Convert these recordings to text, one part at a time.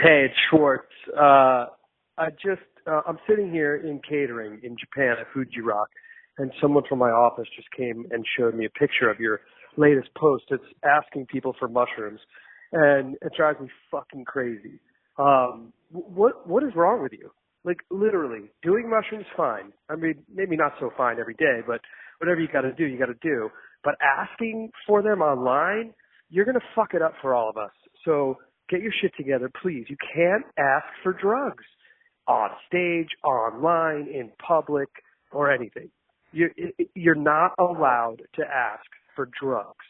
Hey, it's Schwartz. I'm sitting here in catering in Japan at Fuji Rock, and someone from my office just came and showed me a picture of your latest post. It's asking people for mushrooms, and it drives me fucking crazy. What is wrong with you? Like, literally, doing mushrooms, fine. I mean, maybe not so fine every day, but whatever you gotta do, you gotta do. But asking for them online, you're gonna fuck it up for all of us. So get your shit together, please. You can't ask for drugs on stage, online, in public, or anything. You're not allowed to ask for drugs.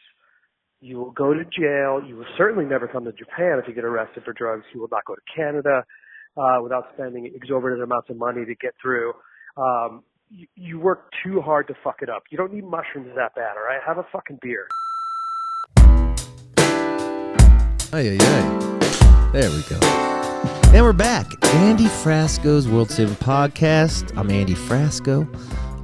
You will go to jail. You will certainly never come to Japan if you get arrested for drugs. You will not go to Canada without spending exorbitant amounts of money to get through. You work too hard to fuck it up. You don't need mushrooms that bad, all right? Have a fucking beer. Ay. There we go. And we're back. Andy Frasco's World Saving Podcast. I'm Andy Frasco.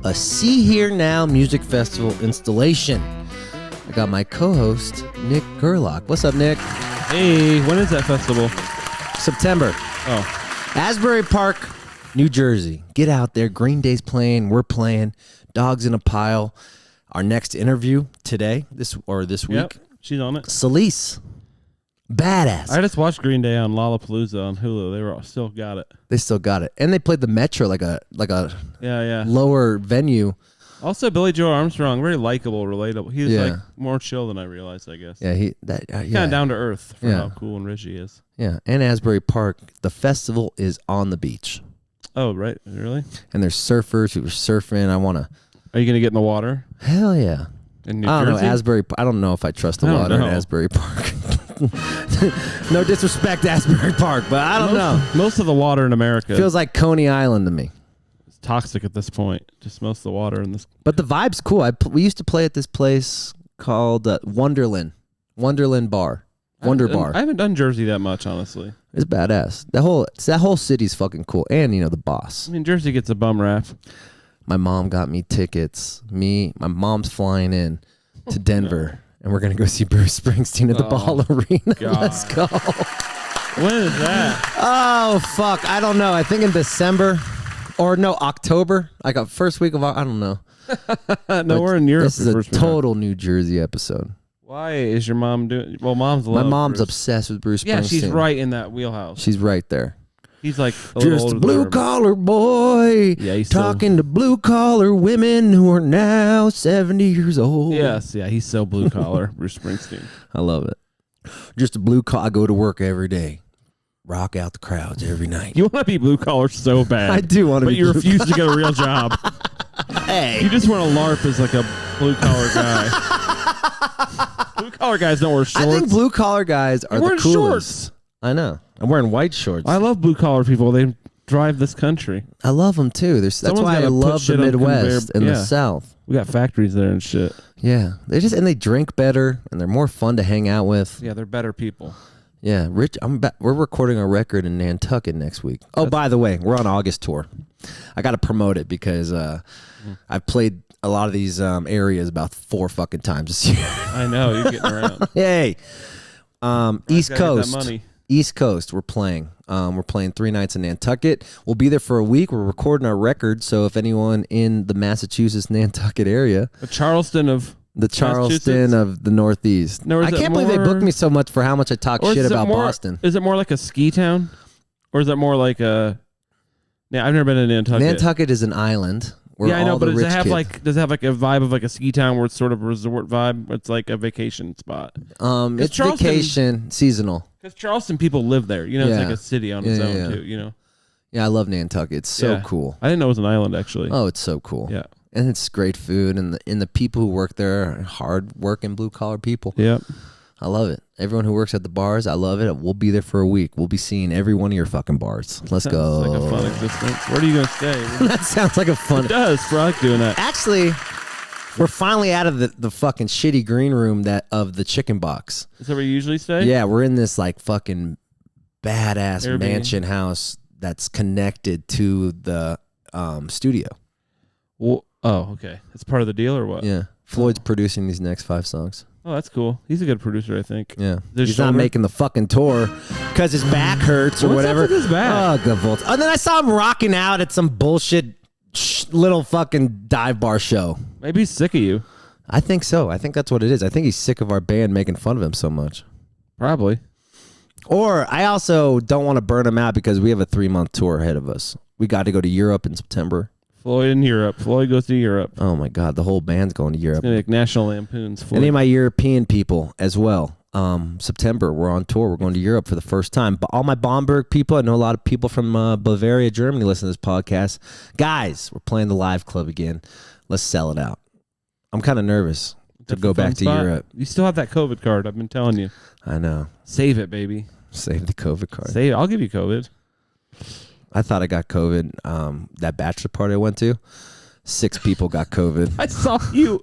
A Sea.Hear.Now music festival installation. I got my co-host, Nick Gerlach. What's up, Nick? Hey, when is that festival? September. Oh. Asbury Park, New Jersey. Get out there. Green Day's playing. We're playing. Dogs in a pile. Our next interview today, this week. Yep, she's on it. Celisse. Badass. I just watched Green Day on Lollapalooza on Hulu. They were still got it. They still got it. And they played the Metro like a lower venue. Also, Billy Joe Armstrong, very likable, relatable. He's like more chill than I realized, I guess. Yeah, kind of down to earth for how cool and rich he is. Yeah, and Asbury Park, the festival is on the beach. Oh, right, really? And there's surfers who are surfing. Are you gonna get in the water? Hell yeah. In New I don't Jersey? know, Asbury. I don't know if I trust the water in Asbury Park. No disrespect to Asbury Park, but I don't know. Most of the water in America feels like Coney Island to me. It's toxic at this point. Just most of the water in this. But the vibe's cool. We used to play at this place called Wonderland Bar. Bar. I haven't done Jersey that much, honestly. It's badass. That whole city's fucking cool. And the boss. I mean, Jersey gets a bum rap. My mom got me tickets. My mom's flying in to Denver, and we're gonna go see Bruce Springsteen at the Ball Arena. God. Let's go. When is that? Oh fuck, I don't know. I think in December, or no, October. Like a first week of I don't know. No, we're in Europe. This is a total New Jersey episode. Why is your mom doing? Well, my mom's Bruce. obsessed with Bruce Springsteen. Yeah, she's right in that wheelhouse. She's right there. He's like just a blue collar boy. Yeah, he's talking to blue collar women who are now 70 years old. Yes, yeah, he's so blue collar, Bruce Springsteen. I love it. Just a blue collar. I go to work every day, rock out the crowds every night. You want to be blue collar so bad. I do want to, but you refuse to get a real job. Hey, you just want to LARP as like a blue collar guy. Blue collar guys don't wear shorts. I think blue collar guys are the coolest. Shorts. I know. I'm wearing white shorts. I love blue collar people. They drive this country. I love them too. That's why I love the Midwest and the South. We got factories there and shit. Yeah, they drink better and they're more fun to hang out with. Yeah, they're better people. Yeah, Rich. We're recording a record in Nantucket next week. Oh, by the way, we're on August tour. I got to promote it because I've played a lot of these areas about 4 fucking times this year. I know you're getting around. Hey, East Coast. Money. East Coast, we're playing. We're playing 3 nights in Nantucket. We'll be there for a week. We're recording our record, so if anyone in the Massachusetts Nantucket area, the Charleston of the Northeast. I can't believe they booked me so much for how much I talk shit about Boston. Is it more like a ski town, or is it more like a? Yeah, I've never been to Nantucket. Nantucket is an island. Yeah, I know, but does it have like a vibe of like a ski town where it's sort of a resort vibe? It's like a vacation spot. It's vacation seasonal. Because Charleston people live there. It's like a city on its own too. Yeah, I love Nantucket. It's so cool. I didn't know it was an island actually. Oh, it's so cool. Yeah, and it's great food, and the people who work there are hard working blue collar people. Yeah. I love it. Everyone who works at the bars, I love it. We'll be there for a week. We'll be seeing every one of your fucking bars. Let's go. Sounds like a fun existence. Where are you going to stay? That sounds like a fun... It does. I like doing that. Actually, we're finally out of the fucking shitty green room of the chicken box. Is that where you usually stay? Yeah, we're in this like fucking badass Airbnb. mansion house that's connected to the studio. Well, oh, okay. It's part of the deal or what? Yeah. Floyd's producing these next 5 songs. Oh, that's cool. He's a good producer, I think. Yeah. His He's shoulder? not making the fucking tour because his back hurts or What's whatever. up with his back? Oh, good volts. And then I saw him rocking out at some bullshit little fucking dive bar show. Maybe he's sick of you. I think so. I think that's what it is. I think he's sick of our band making fun of him so much. Probably. Or I also don't want to burn him out because we have a 3-month tour ahead of us. We got to go to Europe in September. Floyd in Europe. Floyd goes to Europe. Oh my God, the whole band's going to Europe. It's gonna make National Lampoon's Floyd. Any of my European people as well. September, we're on tour. We're going to Europe for the first time. But all my Bamberg people, I know a lot of people from Bavaria, Germany listen to this podcast. Guys, we're playing the live club again. Let's sell it out. I'm kind of nervous to go back to Europe. You still have that COVID card. I've been telling you. I know. Save it, baby. Save the COVID card. Save it. I'll give you COVID. I thought I got COVID. That bachelor party I went to, 6 people got COVID. I saw you.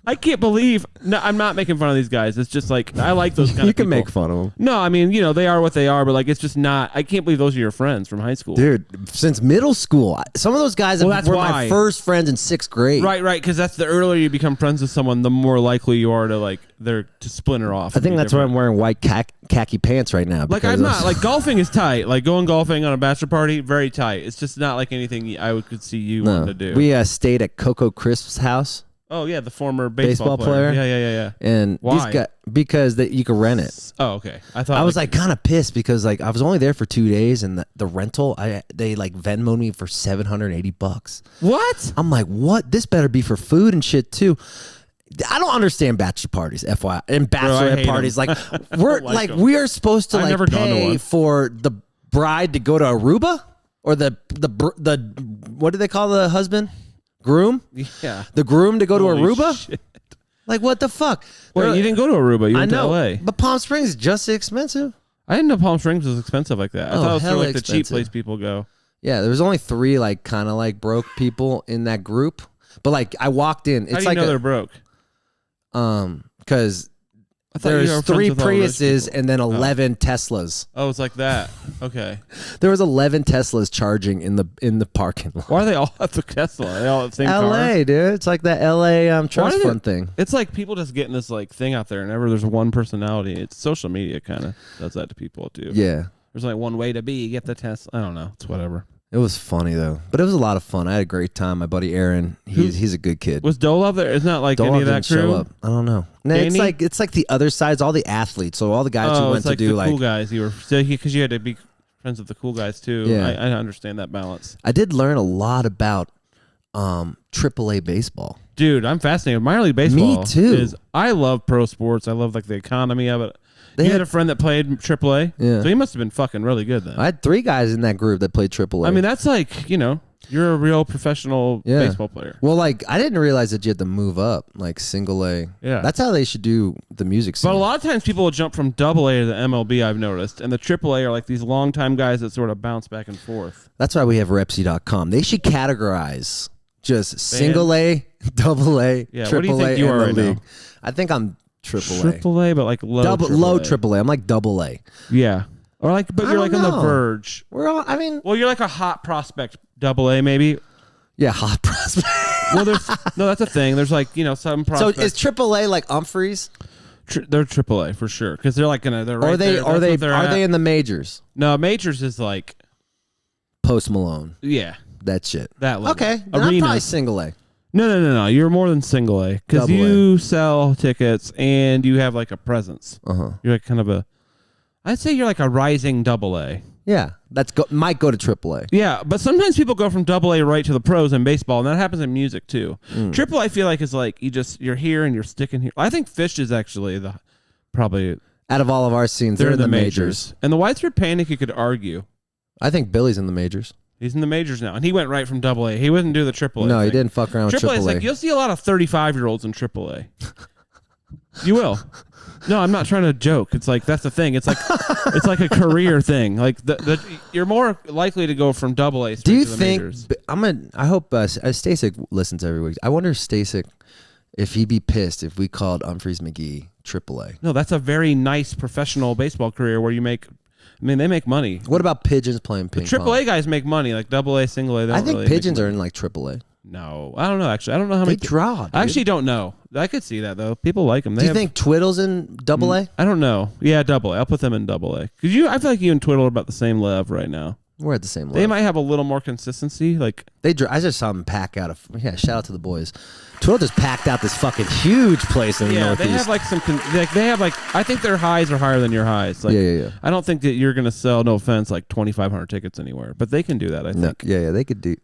I can't believe. No, I'm not making fun of these guys. It's just like I like those kind of people. You can make fun of them. No, I mean, they are what they are, but like it's just not. I can't believe those are your friends from high school. Dude, since middle school. Some of those guys were my first friends in 6th grade. Right, because that's the earlier you become friends with someone, the more likely you are to to splinter off. I think that's why I'm wearing white khaki pants right now. Like I'm not like golfing is tight. Like going golfing on a bachelor party, very could It's just not like anything I could see you wanting to do. We stayed at Coco Crisp's house. Oh yeah, the former baseball player. Yeah. And why? These guys, because you could rent it. Oh, okay. I was kind of pissed because I was only there for 2 days and the rental they Venmoed me for $780. What? I'm like, what? This better be for food and shit too. I don't understand bachelor parties, FYI, and bachelorette parties. Them. We're we are supposed to pay for the bride to go to Aruba or the what do they call the husband? Groom? Yeah. The groom to go Holy to Aruba? Shit. Like, what the fuck? Wait, you didn't go to Aruba. You went to LA. But Palm Springs is just as expensive. I didn't know Palm Springs was expensive like that. I thought it was sort of like the cheap expensive. place people go. Yeah, there was only 3 kind of broke people in that group. But I walked in. It's How do you know they're broke? Because there's 3 Priuses and then 11 Teslas. Oh, it's like that. Okay. There was 11 Teslas charging in the parking lot. Why are they all at the Tesla? Are they all at the same car? LA, dude. It's like that LA trust fund thing. It's like people just getting this thing out there, and there's one personality. It's social media kind of does that to people too. Yeah. There's one way to be. Get the Tesla. I don't know. It's whatever. It was funny though, but it was a lot of fun. I had a great time. My buddy Aaron, he's a good kid. Was Dole up there? It's not like Dole any of that crew. Show up. I don't know. No, it's like the other sides, all the athletes. So all the guys who went to do the cool guys. You were because you had to be friends with the cool guys too. Yeah. I understand that balance. I did learn a lot about AAA baseball. Dude, I'm fascinated. Minor league baseball. Me too. I love pro sports. I love the economy of it. You had a friend that played AAA? Yeah. So he must have been fucking really good then. I had 3 guys in that group that played AAA. I mean, that's you're a real professional baseball player. Well, I didn't realize that you had to move up, single A. Yeah. That's how they should do the music scene. But a lot of times people will jump from AA to the MLB, I've noticed. And the AAA are these longtime guys that sort of bounce back and forth. That's why we have Repsy.com. They should categorize just single A, double A, Yeah, AAA, what do you think you are right now? I think I'm AAA. AAA, but low AAA. Low AAA. I'm double A. Yeah. Or but you're on the verge. We're all, well, you're a hot prospect AA maybe. Yeah, hot prospect. Well, that's a thing. There's some prospects. So is AAA like Humphreys? They're AAA for sure because they're they're right there. Are they in the majors? No, majors is Post Malone. Yeah, that shit. That level. Okay, then I'm probably single A. No. You're more than single A because you sell tickets and you have a presence. You're kind of I'd say you're a rising AA. Yeah, might go to AAA. Yeah, but sometimes people go from AA right to the pros in baseball, and that happens in music too. AAA, I feel is you're here and you're sticking here. I think Fish is actually probably out of all of our scenes. They're in the majors. And the Widespread Panic, you could argue. I think Billy's in the majors. He's in the majors now, and he went right from AA. He wouldn't do the AAA. No, thing. He didn't fuck around with AAA. Is you'll see a lot of 35-year-olds in AAA. You will. No, I'm not trying to joke. It's that's the thing. It's it's a career thing. You're more likely to go from AA straight do you to the think majors. I hope Stasic listens every week. I wonder if Stasic, if he'd be pissed if we called Humphreys McGee AAA. No, that's a very nice professional baseball career where you make. They make money. What about Pigeons playing ping pong? AAA guys make money, AA, single A. I think Pigeons are in AAA. No, I don't know. Actually, I don't know how They many. draw. Dude. I actually don't know. I could see that though. People like them. Do you think Twiddle's in Double A? I don't know. Yeah, Double A. I'll put them in Double A. Cause I feel like you and Twiddle are about the same level right now. We're at the same level. They might have a little more consistency. Like I just saw them pack out. Shout out to the boys. Twiddle just packed out this fucking huge place in the Northeast. They have like some. They have like. I think their highs are higher than your highs. Like, yeah. I don't think that you're gonna sell. No offense, like 2,500 tickets anywhere, but they can do that. I think. Yeah. They could do.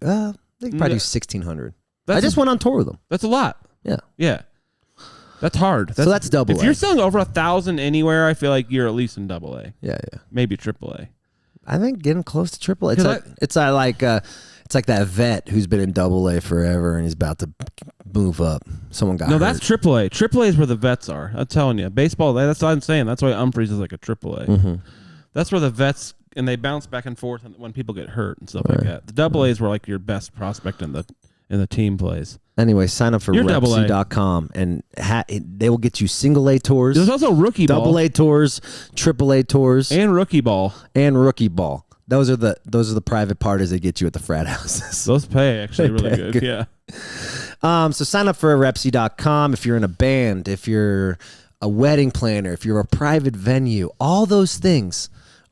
They could probably do 1,600. I just went on tour with them. That's a lot. Yeah. That's hard. So that's Double A. If you're selling over 1,000 anywhere, I feel like you're at least in Double A. Yeah. Maybe Triple A. I think getting close to Triple A. It's like that vet who's been in Double A forever and he's about to move up. Someone got hurt. That's Triple A. Triple A is where the vets are. I'm telling you, baseball. That's what I'm saying. That's why Humphreys is like a Triple A. Mm-hmm. That's where the vets and they bounce back and forth when people get hurt and stuff like that. The Double A is where like your best prospect in the team plays. Anyway, sign up for Repsy.com and they will get you single A tours. There's also rookie ball, Double A tours, Triple A tours, and rookie ball. Those are the private parties they get you at the frat houses. Those pay actually really good. Yeah. So sign up for Repsy.com if you're in a band, if you're a wedding planner, if you're a private venue. All those things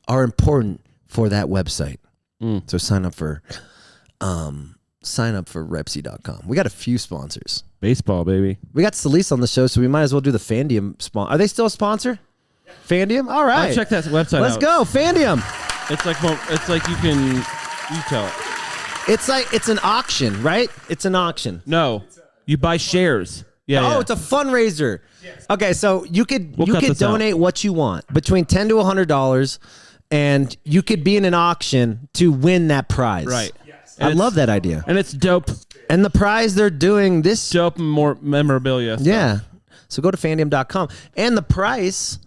are important for that website. So sign up for Repsy.com. We got a few sponsors. Baseball, baby. We got Celisse on the show, so we might as well do the Fandium sponsor. Are they still a sponsor? Yeah. Fandium? All right. I'll check that website Let's out. go, Fandium. It's like you tell it. It's an auction, right? It's an auction. No. You buy shares. Yeah. It's a fundraiser. Yes. Okay, so you could donate what you want, between $10 to $100, and you could be in an auction to win that prize. Right. I love that idea. And it's dope. And the prize they're doing this... Dope and more memorabilia stuff. Yeah. So go to Fandium.com. And the price,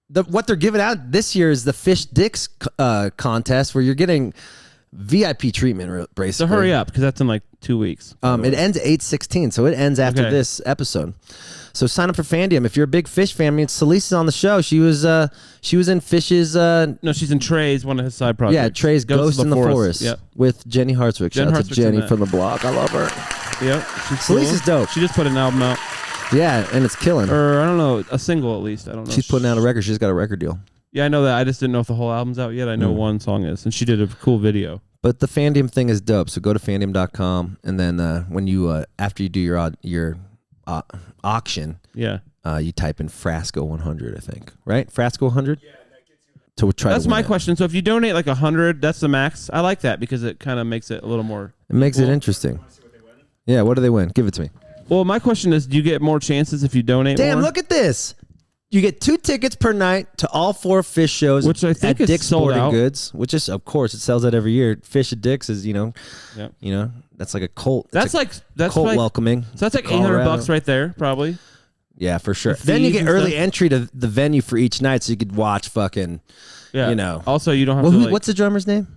what they're giving out this year is the Fish Dicks contest, where you're getting VIP treatment, basically. So hurry up, because that's in like 2 weeks. It ends 8/16, so it ends after this episode. So sign up for Fandium. If you're a big Fish fan, Celisse is on the show. She was in Fish's... No, she's in Trey's, one of his side projects. Yeah, Trey's Ghost in the Forest. With Jenny Hartswick. Shout out to Jenny from the blog. I love her. Yep. Celisse is dope. She just put an album out. Yeah, and it's killing. Or, I don't know, a single at least. I don't know. She's putting out a record. She's got a record deal. Yeah, I know that. I just didn't know if the whole album's out yet. I know one song is. And she did a cool video. But the Fandium thing is dope. So go to Fandium.com, and then when you after you do your auction, you type in Frasco 100, I think. Right? Frasco 100? Yeah, that gets you. That's my question. So if you donate like 100, that's the max. I like that because it kind of makes it a little more... It makes it interesting. Yeah, what do they win? Give it to me. Well, my question is, do you get more chances if you donate more? Damn, look at this. You get 2 tickets per night to all 4 Fish shows, which I think at is Dick's sold Sporting out. Goods, which is, of course, it sells out every year. Fish at Dick's is, that's like a cult. That's cult welcoming. So that's like $800 right there, probably. Yeah, for sure. Then you get early entry to the venue for each night, so you could watch fucking, Also, you don't have to. What's the drummer's name?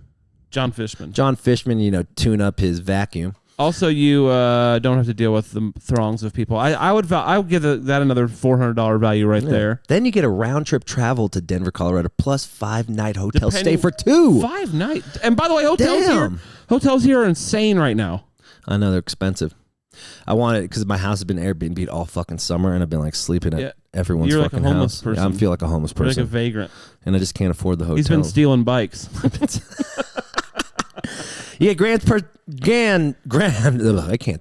John Fishman. John Fishman, tune up his vacuum. Also, you don't have to deal with the throngs of people. I would give that another $400 value right there. Then you get a round trip travel to Denver, Colorado, plus 5-night hotel stay for 2. 5 nights. And by the way, hotels here are insane right now. I know they're expensive. I want it because my house has been Airbnb'd all fucking summer, and I've been like sleeping at everyone's You're fucking like a homeless house. person. Yeah, I feel like a homeless person. You're like a vagrant. And I just can't afford the hotel. He's been stealing bikes. Yeah, I can't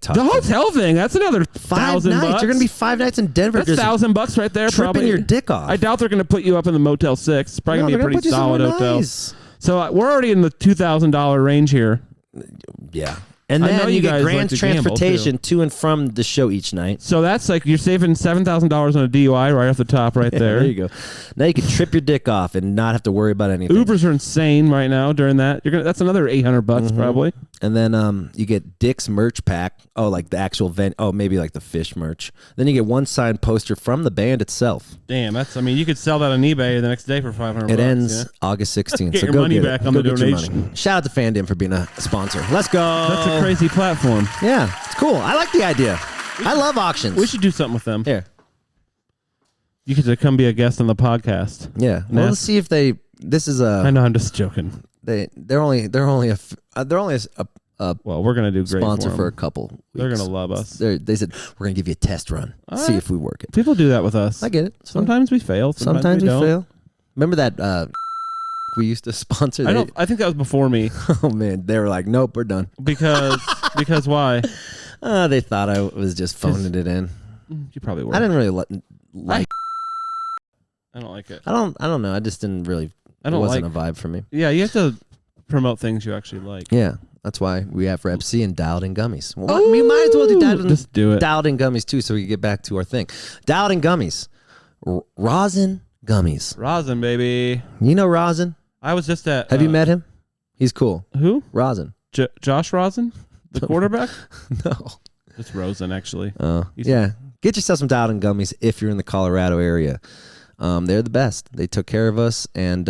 talk. The hotel thing, that's another 5 nights. $1,000. You're gonna be 5 nights in Denver. That's $1,000 right there. Tripping probably your dick off. I doubt they're gonna put you up in the Motel 6. It's probably gonna be a pretty solid hotel. Nice. So we're already in the $2,000 range here. Yeah. And then you get grand transportation to and from the show each night. So that's like you're saving $7,000 on a DUI right off the top right there. There you go. Now you can trip your dick off and not have to worry about anything. Ubers are insane right now during that. That's another $800 probably. And then you get Dick's merch pack. Oh, like the actual event. Oh, maybe like the Fish merch. Then you get one signed poster from the band itself. Damn, you could sell that on eBay the next day for $500. It ends August 16th. Get so your go money get back it. on Go the get your donation. money. Shout out to Fandium for being a sponsor. Let's go. That's a crazy platform. Yeah, it's cool. I like the idea. I love auctions. We should do something with them. Here. You could come be a guest on the podcast. Yeah. Well, let's see if they. This is a. I know. I'm just joking. They're only a Well, we're gonna do great sponsor for for a 'em. couple weeks. They're gonna love us. They said we're gonna give you a test run, see if we work it. People do that with us. I get it. Sometimes we fail. Sometimes we don't. fail. Remember that we used to sponsor? I think that was before me. Oh man, they were like, nope, we're done. Because why? They thought I was just phoning it in. You probably were. I didn't really like. I don't like it. I don't know. I just didn't really. It wasn't a vibe for me. Yeah, you have to promote things you actually like. Yeah, that's why we have Rep C and Dialed In Gummies. Well, we might as well do Dialed In. Just do it. Dialed In Gummies too, so we can get back to our thing. Dialed In Gummies, rosin gummies. Rosin, baby. You know Rosin? I was just at. Have you met him? He's cool. Who? Rosin. Josh Rosin, the quarterback. No, it's Rosin actually. Yeah. Get yourself some Dialed In Gummies if you're in the Colorado area. They're the best. They took care of us, and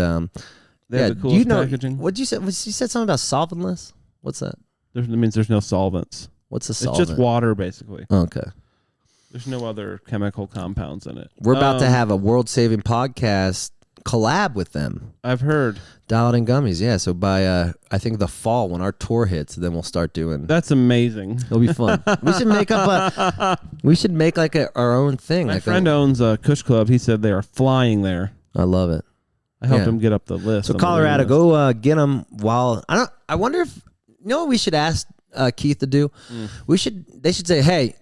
they have the coolest packaging. What'd you say? You said something about solventless. What's that? It means there's no solvents. What's a solvent? It's just water, basically. Okay. There's no other chemical compounds in it. We're about to have a world-saving podcast collab with them. I've heard. Dialed In Gummies, yeah. So by I think the fall when our tour hits, then we'll start doing. That's amazing. It'll be fun. We should make like our own thing. My friend owns a Kush Club. He said they are flying there. I love it. I helped him get up the list. So Colorado, go get them. While I wonder if what we should ask Keith to do. They should say, hey,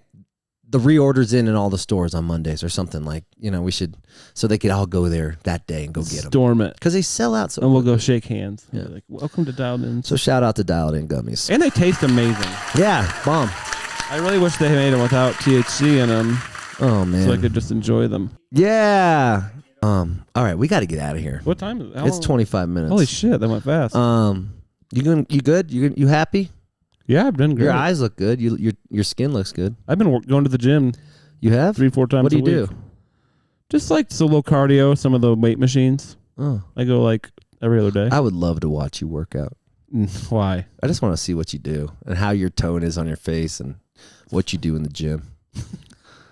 the reorders in all the stores on Mondays or something we should, so they could all go there that day and go get them. Storm it. Because they sell out. And we'll go shake hands. Yeah. Like, welcome to Dialed In. So shout out to Dialed In Gummies. And they taste amazing. Yeah, bomb. I really wish they made them without THC in them. Oh, man. So I could just enjoy them. Yeah. All right, we got to get out of here. What time is it? It's 25 minutes. Holy shit, that went fast. You good? You happy? Yeah, I've been good. Your eyes look good. Your skin looks good. I've been going to the gym. You have 3-4 times a week. What do you do? Just like solo cardio, some of the weight machines. Oh. I go like every other day. I would love to watch you work out. Why? I just want to see what you do and how your tone is on your face and what you do in the gym.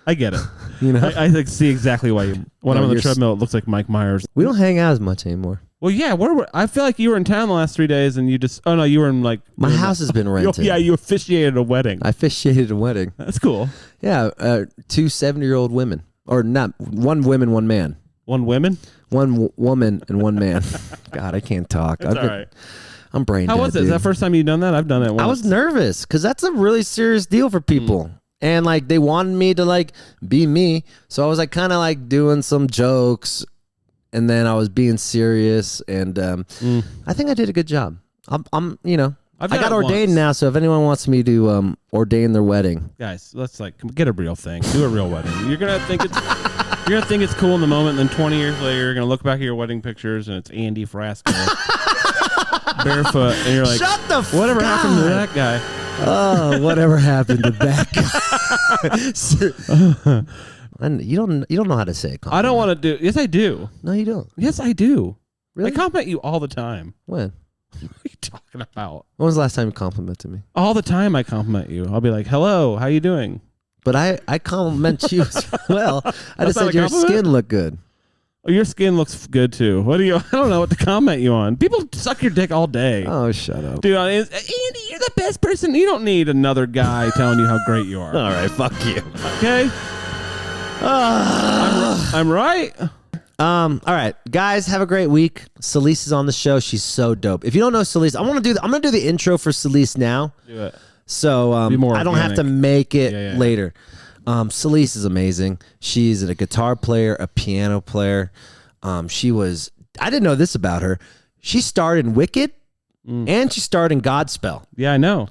I get it. I like see exactly why you. When I'm on the treadmill, it looks like Mike Myers. We don't hang out as much anymore. Well, yeah. I feel like you were in town the last 3 days, and you just. Oh no, you were in like. My house has been rented. Yeah, you officiated a wedding. I officiated a wedding. That's cool. Yeah, 2 70-year-old women, or not one woman, one man. One women. One woman and one man. God, I can't talk. That's all right. I'm brain dead. How was it? Dude. Is that the first time you've done that? I've done it once. I was nervous because that's a really serious deal for people. And like they wanted me to be me. So I was kind of doing some jokes, and then I was being serious, and I think I did a good job. I got ordained now, so if anyone wants me to ordain their wedding. Guys, let's get a real thing. Do a real wedding. You're going to think it's cool in the moment, and then 20 years later you're going to look back at your wedding pictures and it's Andy Frasco. Barefoot, and you're like, shut the fuck whatever happened to that guy? Oh, whatever happened to that guy? And you don't know how to say it. I don't want to do. Yes, I do. No, you don't. Yes, I do. Really? I compliment you all the time. When? What are you talking about? When was the last time you complimented me? All the time I compliment you. I'll be like, hello, how you doing? But I compliment you as well. I just said your skin looked good. Oh, your skin looks good too. What do you? I don't know what to comment you on. People suck your dick all day. Oh, shut up, dude. Andy, you're the best person. You don't need another guy telling you how great you are. All right, fuck you. Okay. I'm right. All right, guys, have a great week. Celisse is on the show. She's so dope. If you don't know Celisse, I'm gonna do the intro for Celisse now. Do it. So I don't have to make it later. Celisse is amazing. She's a guitar player, a piano player. I didn't know this about her. She starred in Wicked and she starred in Godspell. Yeah, I know.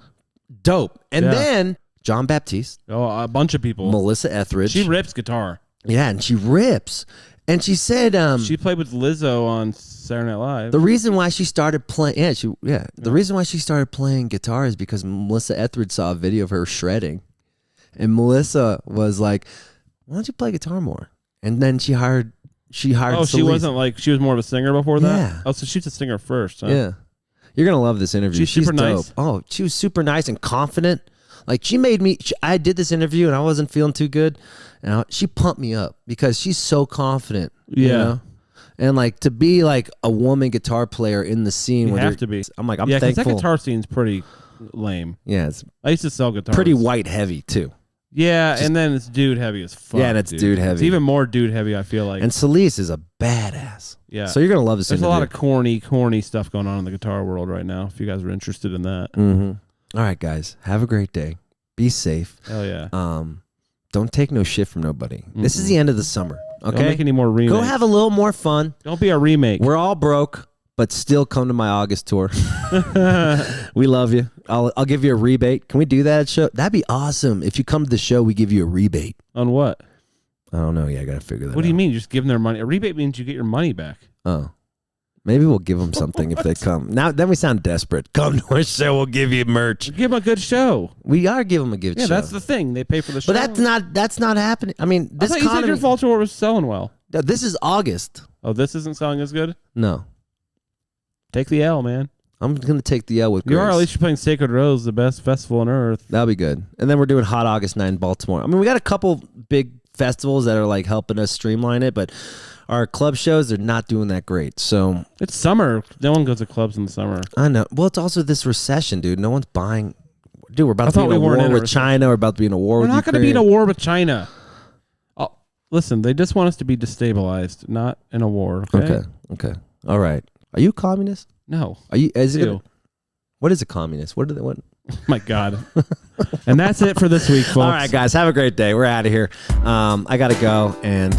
Dope. And then John Baptiste. Oh, a bunch of people. Melissa Etheridge. She rips guitar. Yeah, and she rips. And she said she played with Lizzo on Saturday Night Live. The reason why she started playing the reason why she started playing guitar is because Melissa Etheridge saw a video of her shredding. And Melissa was like, why don't you play guitar more? And then she hired Oh, she wasn't she was more of a singer before that? Yeah. Oh, so she's a singer first, huh? Yeah. You're going to love this interview. She's super dope. nice. Oh, she was super nice and confident. She made me, I did this interview and I wasn't feeling too good. And she pumped me up because she's so confident. Yeah. You know? And to be a woman guitar player in the scene. You have to be. I'm thankful. Yeah, because that guitar scene's pretty lame. Yeah, it's I used to sell guitars. pretty white heavy too. Yeah, and then it's dude heavy as fuck. Yeah, and it's dude heavy. It's even more dude heavy, I feel like. And Celisse is a badass. Yeah. So you're going to love this There's interview. a lot of corny stuff going on in the guitar world right now, if you guys are interested in that. Mm-hmm. All right, guys. Have a great day. Be safe. Hell yeah. Don't take no shit from nobody. Mm-mm. This is the end of the summer. Okay? Don't make any more remakes. Go have a little more fun. Don't be a remake. We're all broke, but still come to my August tour. We love you. I'll give you a rebate. Can we do that at show? That'd be awesome. If you come to the show, we give you a rebate. On what? I don't know. Yeah, I got to figure that out. What do you mean? You just give them their money? A rebate means you get your money back. Oh. Maybe we'll give them something if they come. Now, then we sound desperate. Come to our show, we'll give you merch. Give them a good show. We are giving them a good show. Yeah, that's the thing. They pay for the show. But that's not happening. I mean, this I thought you said your fall tour was selling well. This is August. Oh, this isn't selling as good? No. Take the L, man. I'm going to take the L with grace. You are. At least you're playing Sacred Rose, the best festival on earth. That'll be good. And then we're doing Hot August Night in Baltimore. I mean, we got a couple big festivals that are like helping us streamline it, but our club shows, they're not doing that great. So it's summer. No one goes to clubs in the summer. I know. Well, it's also this recession, dude. No one's buying. Dude, we're about to be in a war with China. We're about to be in a war with Ukraine. We're not going to be in a war with China. Oh, listen, they just want us to be destabilized, not in a war. Okay. All right. Are you a communist? No. Are you? What is a communist? What do they want? My God. And that's it for this week, folks. All right, guys. Have a great day. We're out of here. I got to go. And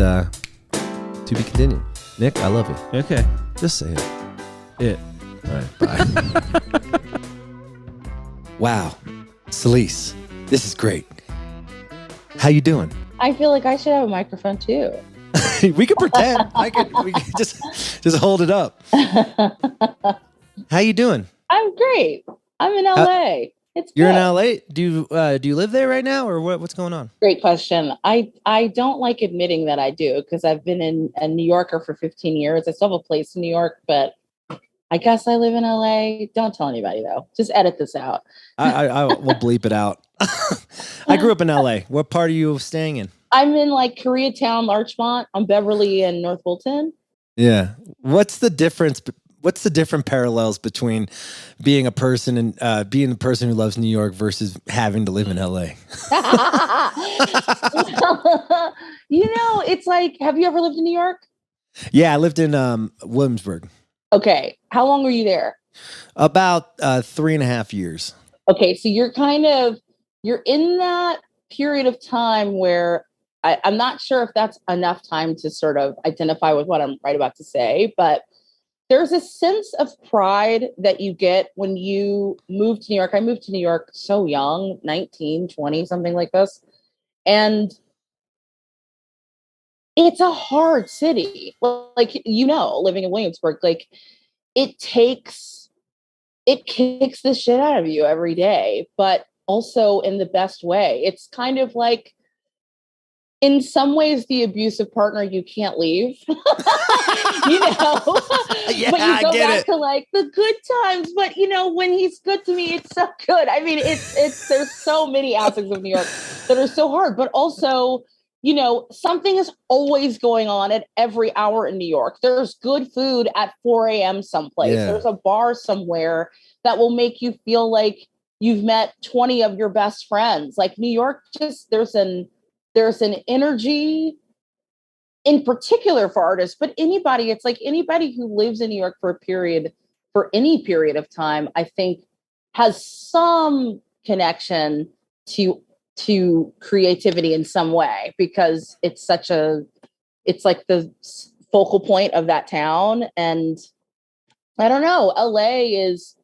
to be continued. Nick, I love you. Okay. Just say it. It. All right. Bye. Wow. Celisse, this is great. How you doing? I feel like I should have a microphone too. We could pretend. We could just hold it up. How you doing? I'm great. I'm in LA. You're in LA? Do you live there right now, or what's going on? Great question. I don't like admitting that I do, because I've been a New Yorker for 15 years. I still have a place in New York, but I guess I live in LA. Don't tell anybody though. Just edit this out. I will bleep it out. I grew up in LA. What part are you staying in? I'm in like Koreatown, Larchmont, on Beverly and North Fulton. Yeah. What's the difference? What's the different parallels between being a person and being the person who loves New York versus having to live in LA? It's like, have you ever lived in New York? Yeah, I lived in Williamsburg. Okay. How long were you there? About 3.5 years. Okay. So you're in that period of time where I'm not sure if that's enough time to sort of identify with what I'm right about to say, but there's a sense of pride that you get when you move to New York. I moved to New York so young, 19, 20, something like this. And it's a hard city. Like, living in Williamsburg, like it kicks the shit out of you every day, but also in the best way. It's kind of like, in some ways, the abusive partner you can't leave, Yeah, but you go back to like the good times. But when he's good to me, it's so good. I mean, there's so many aspects of New York that are so hard, but also, something is always going on at every hour in New York. There's good food at 4 a.m. someplace. Yeah. There's a bar somewhere that will make you feel like you've met 20 of your best friends. Like New York, there's an energy in particular for artists, but it's like anybody who lives in New York for any period of time, I think has some connection to creativity in some way, because it's like the focal point of that town. And I don't know, LA is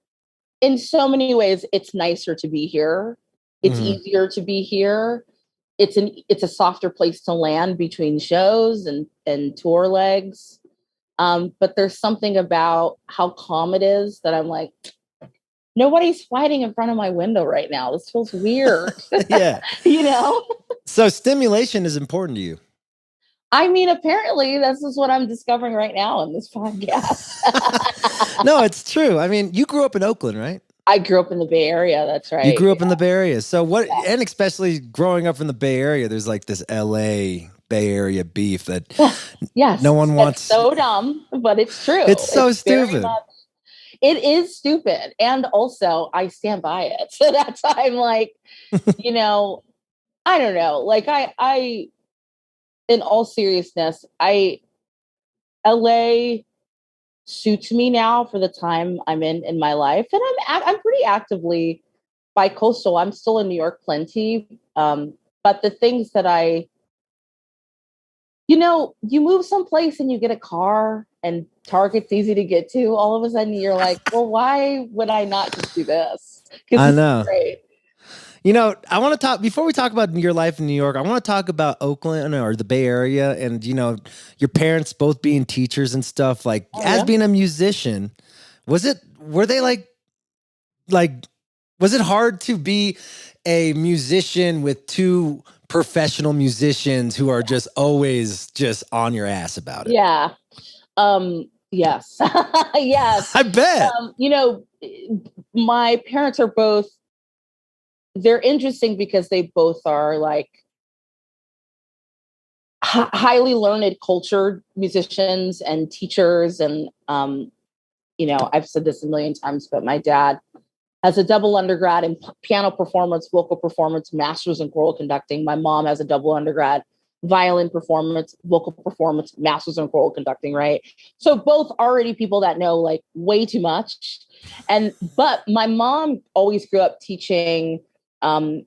in so many ways, it's nicer to be here. It's easier to be here. It's a softer place to land between shows and tour legs. But there's something about how calm it is that I'm like, nobody's fighting in front of my window right now. This feels weird. Yeah. So stimulation is important to you. I mean, apparently this is what I'm discovering right now in this podcast. No, it's true. I mean, you grew up in Oakland, right? I grew up in the Bay Area. That's right. You grew up in the Bay Area. So and especially growing up in the Bay Area, there's like this LA Bay Area beef that yes, no one wants. It's so dumb, but it's true. It's so stupid. It is stupid. And also I stand by it. So that's why I'm like, you know, I don't know. Like I, in all seriousness, LA suits me now for the time I'm in my life. And I'm pretty actively bi-coastal. I'm still in New York plenty. But the things that you move someplace and you get a car and Target's easy to get to. All of a sudden you're like, well, why would I not just do this? I know. Great. I want to talk, before we talk about your life in New York, I want to talk about Oakland or the Bay Area and, your parents both being teachers and stuff. Like, as being a musician, was it hard to be a musician with two professional musicians who are just always just on your ass about it? Yeah. Yes. Yes. I bet. My parents are both, they're interesting because they both are like highly learned, cultured musicians and teachers. And, I've said this a million times, but my dad has a double undergrad in piano performance, vocal performance, master's in choral conducting. My mom has a double undergrad, violin performance, vocal performance, master's in choral conducting, right? So both already people that know like way too much. But my mom always grew up teaching, in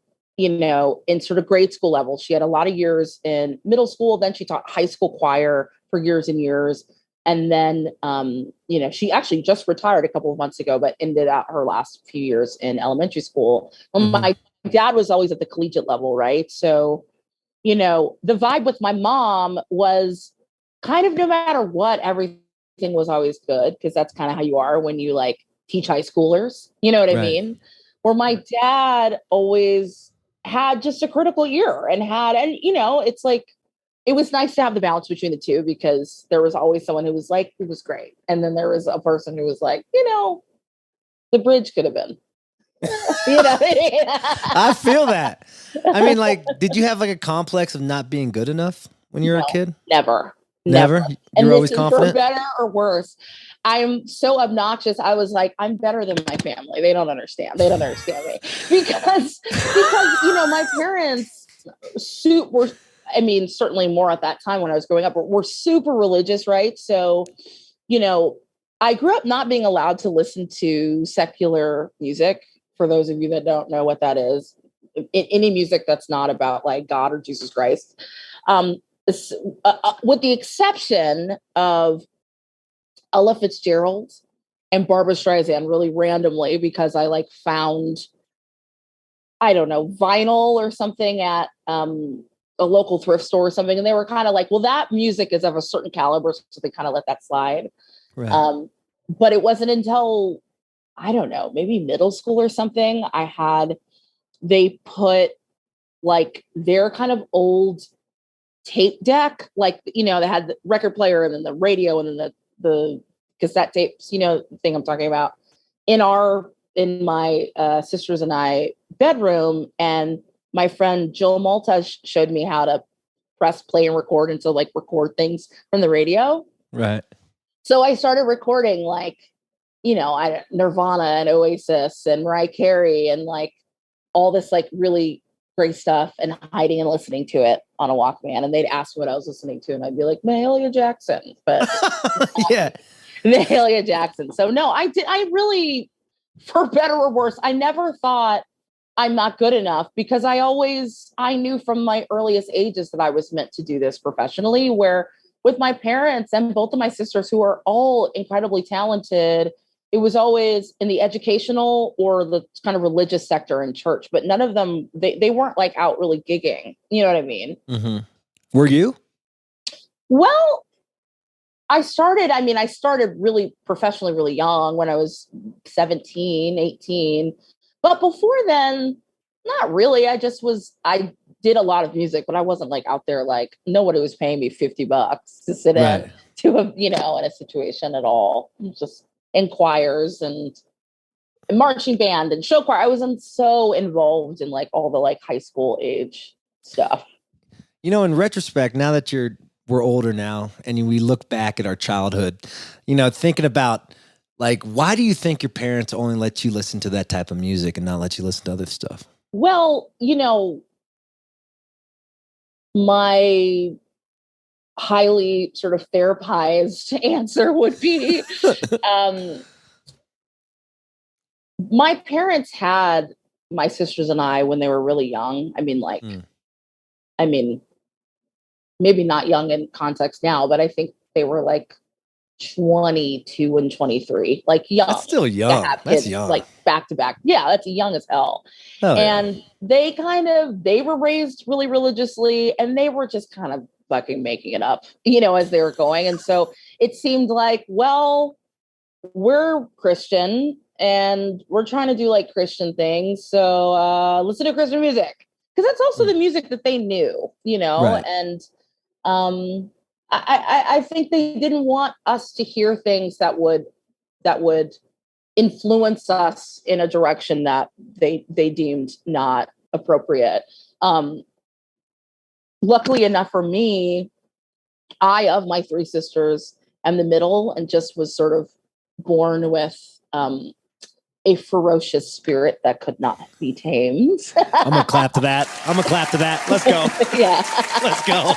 sort of grade school level. She had a lot of years in middle school. Then she taught high school choir for years and years. And then, she actually just retired a couple of months ago, but ended out her last few years in elementary school. Mm-hmm. My dad was always at the collegiate level, right? So, the vibe with my mom was kind of no matter what, everything was always good, because that's kind of how you are when you like teach high schoolers. You know what I mean? Where my dad always had just a critical ear and it's like, it was nice to have the balance between the two, because there was always someone who was like, it was great. And then there was a person who was like, the bridge could have been. I feel that. I mean, like, did you have like a complex of not being good enough when you were a kid? Never. You were always confident? For better or worse. I'm so obnoxious. I was like, I'm better than my family. They don't understand. They don't understand me because my parents were, certainly more at that time when I was growing up, were super religious, right? So, I grew up not being allowed to listen to secular music. For those of you that don't know what that is, any music that's not about like God or Jesus Christ, with the exception of Ella Fitzgerald and Barbra Streisand, really randomly, because I like found, I don't know, vinyl or something at a local thrift store or something. And they were kind of like, well, that music is of a certain caliber. So they kind of let that slide. Right. But it wasn't until, I don't know, maybe middle school or something, they put like their kind of old tape deck, like, they had the record player and then the radio and then the cassette tapes, the thing I'm talking about, in my sisters and I bedroom. And my friend Jill Malta showed me how to press play and record, and so like record things from the radio. Right. So I started recording like, Nirvana and Oasis and Mariah Carey and like all this like really great stuff, and hiding and listening to it on a Walkman. And they'd ask me what I was listening to, and I'd be like, Mahalia Jackson. But yeah, Mahalia Jackson. So no, I really, for better or worse, I never thought I'm not good enough, because I knew from my earliest ages that I was meant to do this professionally, where with my parents and both of my sisters, who are all incredibly talented, it was always in the educational or the kind of religious sector in church, but none of them, they weren't like out really gigging. You know what I mean? Mm-hmm. Were you? Well, I started really professionally really young, when I was 17, 18. But before then, not really. I did a lot of music, but I wasn't like out there, like nobody was paying me $50 to sit in in a situation at all. Just in choirs and marching band and show choir. I wasn't so involved in like all the like high school age stuff. In retrospect, now that we're older now and we look back at our childhood, thinking about Like, why do you think your parents only let you listen to that type of music and not let you listen to other stuff? Well, my highly sort of therapized answer would be, my parents had my sisters and I when they were really young. I mean, maybe not young in context now, but I think they were like 22 and 23, like young. That's still young. To have That's kids, young. like back to back. Yeah, that's young as hell. Oh, and they were raised really religiously, and they were just kind of fucking making it up, as they were going. And so it seemed like, well, we're Christian and we're trying to do like Christian things. So listen to Christian music. Because that's also the music that they knew, Right. And I think they didn't want us to hear things that would influence us in a direction that they deemed not appropriate. Luckily enough for me, I, of my three sisters, am the middle and just was sort of born with a ferocious spirit that could not be tamed. I'm going to clap to that. Let's go. Yeah. Let's go.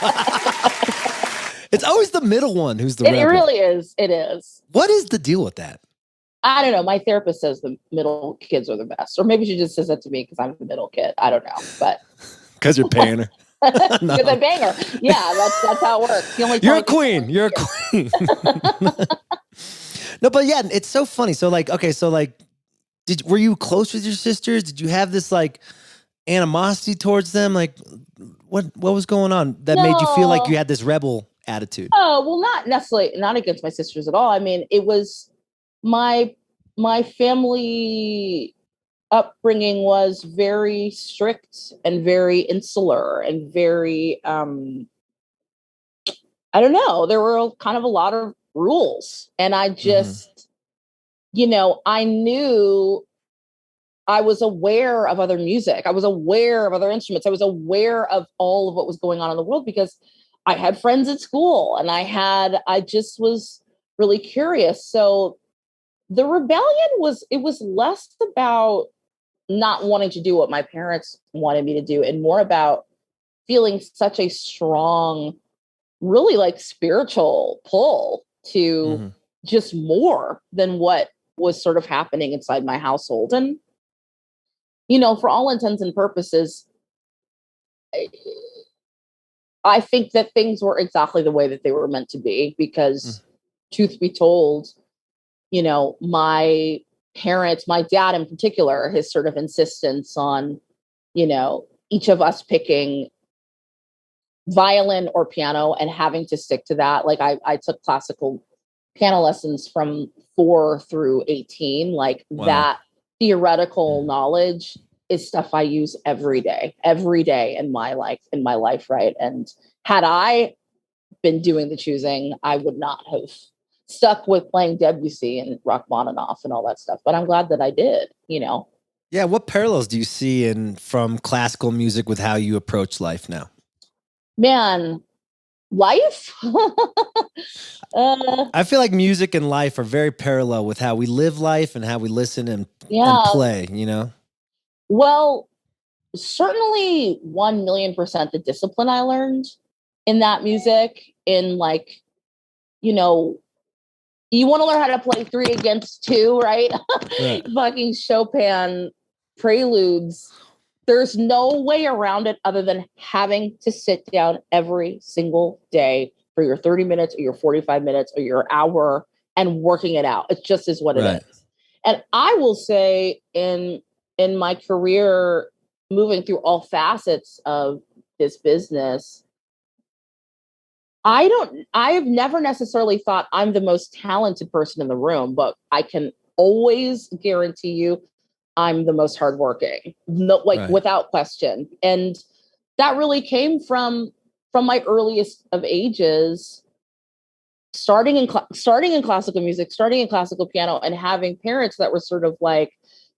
It's always the middle one who's the rebel. It really is. It is. What is the deal with that? I don't know. My therapist says the middle kids are the best. Or maybe she just says that to me because I'm the middle kid. I don't know. But because you're paying her. Because I bang her. Yeah, that's how it works. You're a queen. You're a queen. No, but yeah, it's so funny. So like, okay, so like, were you close with your sisters? Did you have this like animosity towards them? Like, what was going on that made you feel like you had this rebel attitude? Oh, well, not necessarily, not against my sisters at all. I mean, it was my family upbringing was very strict and very insular and very, I don't know, there were kind of a lot of rules. And I just, I knew I was aware of other music. I was aware of other instruments. I was aware of all of what was going on in the world because I had friends at school and I just was really curious. So the rebellion was less about not wanting to do what my parents wanted me to do and more about feeling such a strong, really like spiritual pull to just more than what was sort of happening inside my household. And, for all intents and purposes, I think that things were exactly the way that they were meant to be because truth be told, my parents, my dad in particular, his sort of insistence on, each of us picking violin or piano and having to stick to that. Like I took classical piano lessons from 4 through 18. Like that theoretical knowledge is stuff I use every day in my life. Right. And had I been doing the choosing, I would not have stuck with playing Debussy and Rachmaninoff and all that stuff. But I'm glad that I did, Yeah. What parallels do you see from classical music with how you approach life now? Man, life? I feel like music and life are very parallel with how we live life and how we listen and play, Well, certainly 1,000,000% the discipline I learned in that music, in like, you want to learn how to play 3 against 2, right? Right. Fucking Chopin preludes. There's no way around it other than having to sit down every single day for your 30 minutes or your 45 minutes or your hour and working it out. It just is what it is. And I will say in my career, moving through all facets of this business, I've never necessarily thought I'm the most talented person in the room, but I can always guarantee you I'm the most hardworking, without question. And that really came from my earliest of ages, starting in classical music, starting in classical piano, and having parents that were sort of like,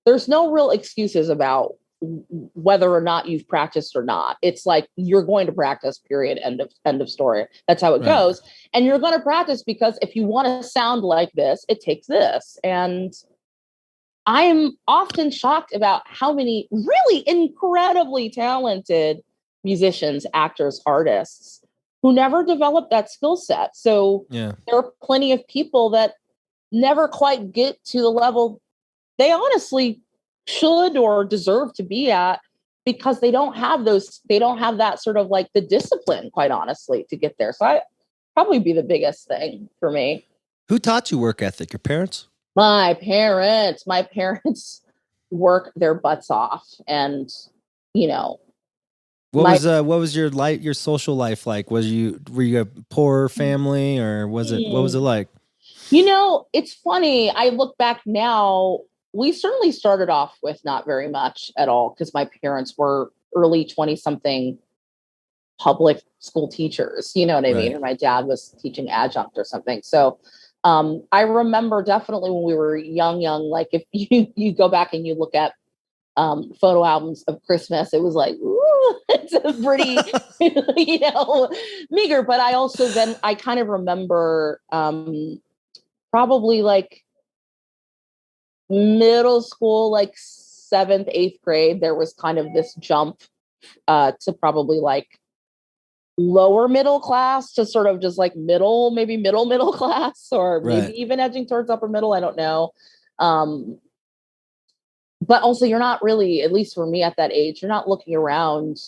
there's no real excuses about whether or not you've practiced or not. It's like, you're going to practice, period, end of story. That's how it goes. And you're going to practice because if you want to sound like this, it takes this. And I'm often shocked about how many really incredibly talented musicians, actors, artists who never developed that skill set. So there are plenty of people that never quite get to the level they honestly should or deserve to be at, because they don't have that sort of like the discipline, quite honestly, to get there. So I probably be the biggest thing for me. Who taught you work ethic? Your parents? My parents work their butts off. And, what was your social life like? Were you a poor family, or what was it like? It's funny. I look back now, we certainly started off with not very much at all, because my parents were early 20-something public school teachers, you know what I mean? And my dad was teaching adjunct or something. So I remember definitely when we were young, like if you go back and you look at photo albums of Christmas, it was like, ooh, it's a pretty, meager. But I kind of remember probably like middle school, like 7th, 8th grade, there was kind of this jump to probably like lower middle class to sort of just like middle class, or maybe even edging towards upper middle. I don't know. But also, you're not really, at least for me at that age, you're not looking around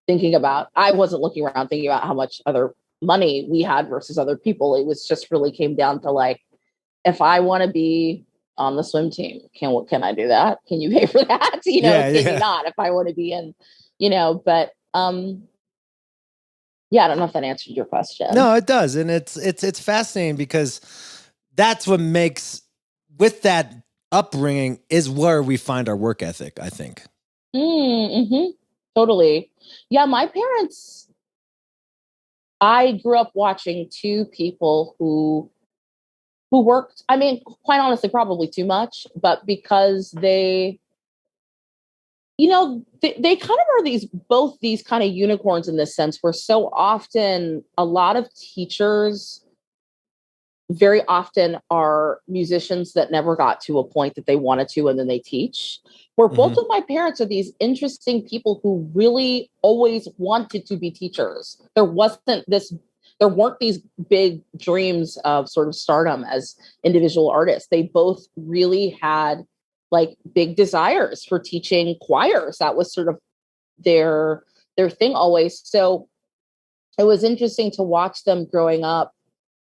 I wasn't looking around thinking about how much other money we had versus other people. It was just really came down to like, if I want to be on the swim team, can I do that? Can you pay for that? Can you not? If I want to be in, but I don't know if that answered your question. No, it does. And it's fascinating, because that's what makes, with that upbringing, is where we find our work ethic, I think. Mm-hmm. Totally. Yeah, my parents, I grew up watching two people who worked, I mean, quite honestly, probably too much, but because they kind of are both these kind of unicorns in this sense, where so often a lot of teachers very often are musicians that never got to a point that they wanted to, and then they teach. Where both of my parents are these interesting people who really always wanted to be teachers. There weren't these big dreams of sort of stardom as individual artists. They both really had like big desires for teaching choirs. That was sort of their thing always. So it was interesting to watch them growing up,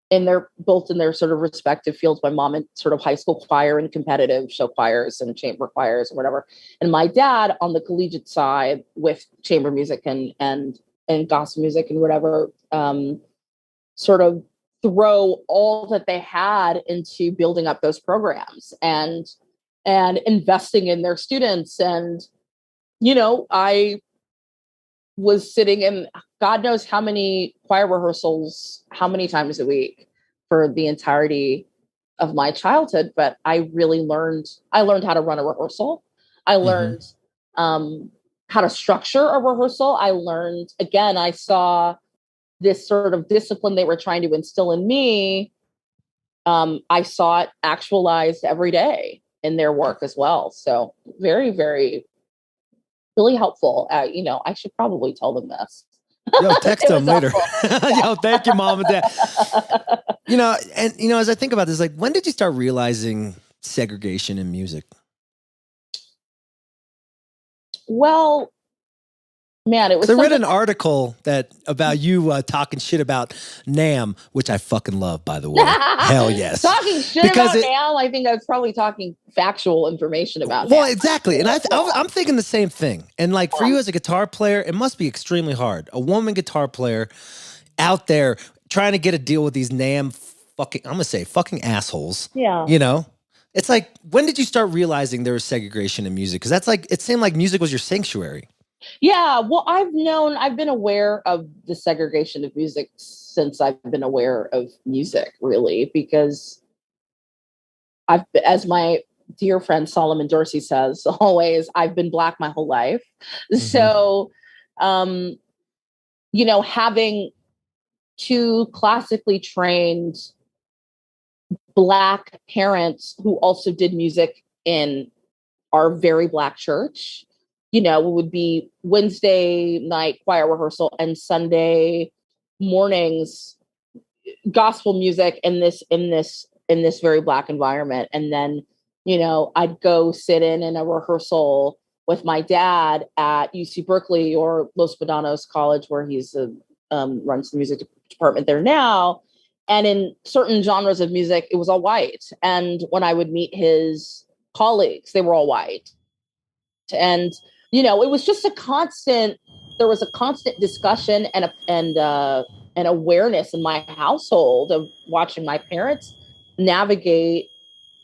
and they're both in their sort of respective fields. My mom in sort of high school choir and competitive show choirs and chamber choirs or whatever. And my dad on the collegiate side with chamber music and gospel music and whatever, sort of throw all that they had into building up those programs and investing in their students. And, I was sitting in God knows how many choir rehearsals, how many times a week for the entirety of my childhood. But I learned how to run a rehearsal. I learned how to structure a rehearsal. I saw this sort of discipline they were trying to instill in me. I saw it actualized every day in their work as well. So very, very, really helpful. I should probably tell them this. Yo, text them later. Yo, thank you, Mom and Dad. As I think about this, like, when did you start realizing segregation in music? Well, man, it was. I read an article about you talking shit about NAMM, which I fucking love, by the way. Hell yes. Talking shit about NAMM, I think I was probably talking factual information about. Well, exactly, and I'm thinking the same thing. And like for you as a guitar player, it must be extremely hard. A woman guitar player out there trying to get a deal with these NAMM fucking assholes. Yeah. It's like, when did you start realizing there was segregation in music? Because that's like, it seemed like music was your sanctuary. Yeah, well, I've been aware of the segregation of music since I've been aware of music, really, because as my dear friend Solomon Dorsey says always, I've been Black my whole life. Mm-hmm. So, having two classically trained Black parents who also did music in our very Black church, it would be Wednesday night choir rehearsal and Sunday mornings gospel music in this very Black environment. And then, I'd go sit in a rehearsal with my dad at UC Berkeley or Los Bodanos College, where he's runs the music department there now. And in certain genres of music, it was all white. And when I would meet his colleagues, they were all white. And, it was just there was a constant discussion and an awareness in my household of watching my parents navigate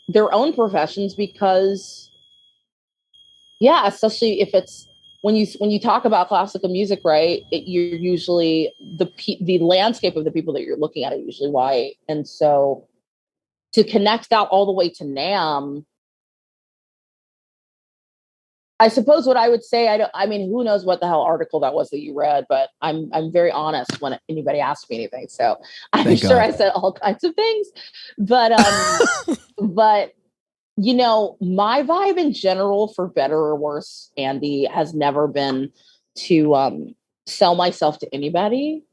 their own professions, because especially if it's when you talk about classical music, right, you're usually the landscape of the people that you're looking at are usually white. And so to connect that all the way to NAMM, I suppose what I would say, who knows what the hell article that was that you read, but I'm very honest when anybody asks me anything. So I'm Thank sure God. I said all kinds of things, but, but my vibe in general, for better or worse, Andy, has never been to, sell myself to anybody.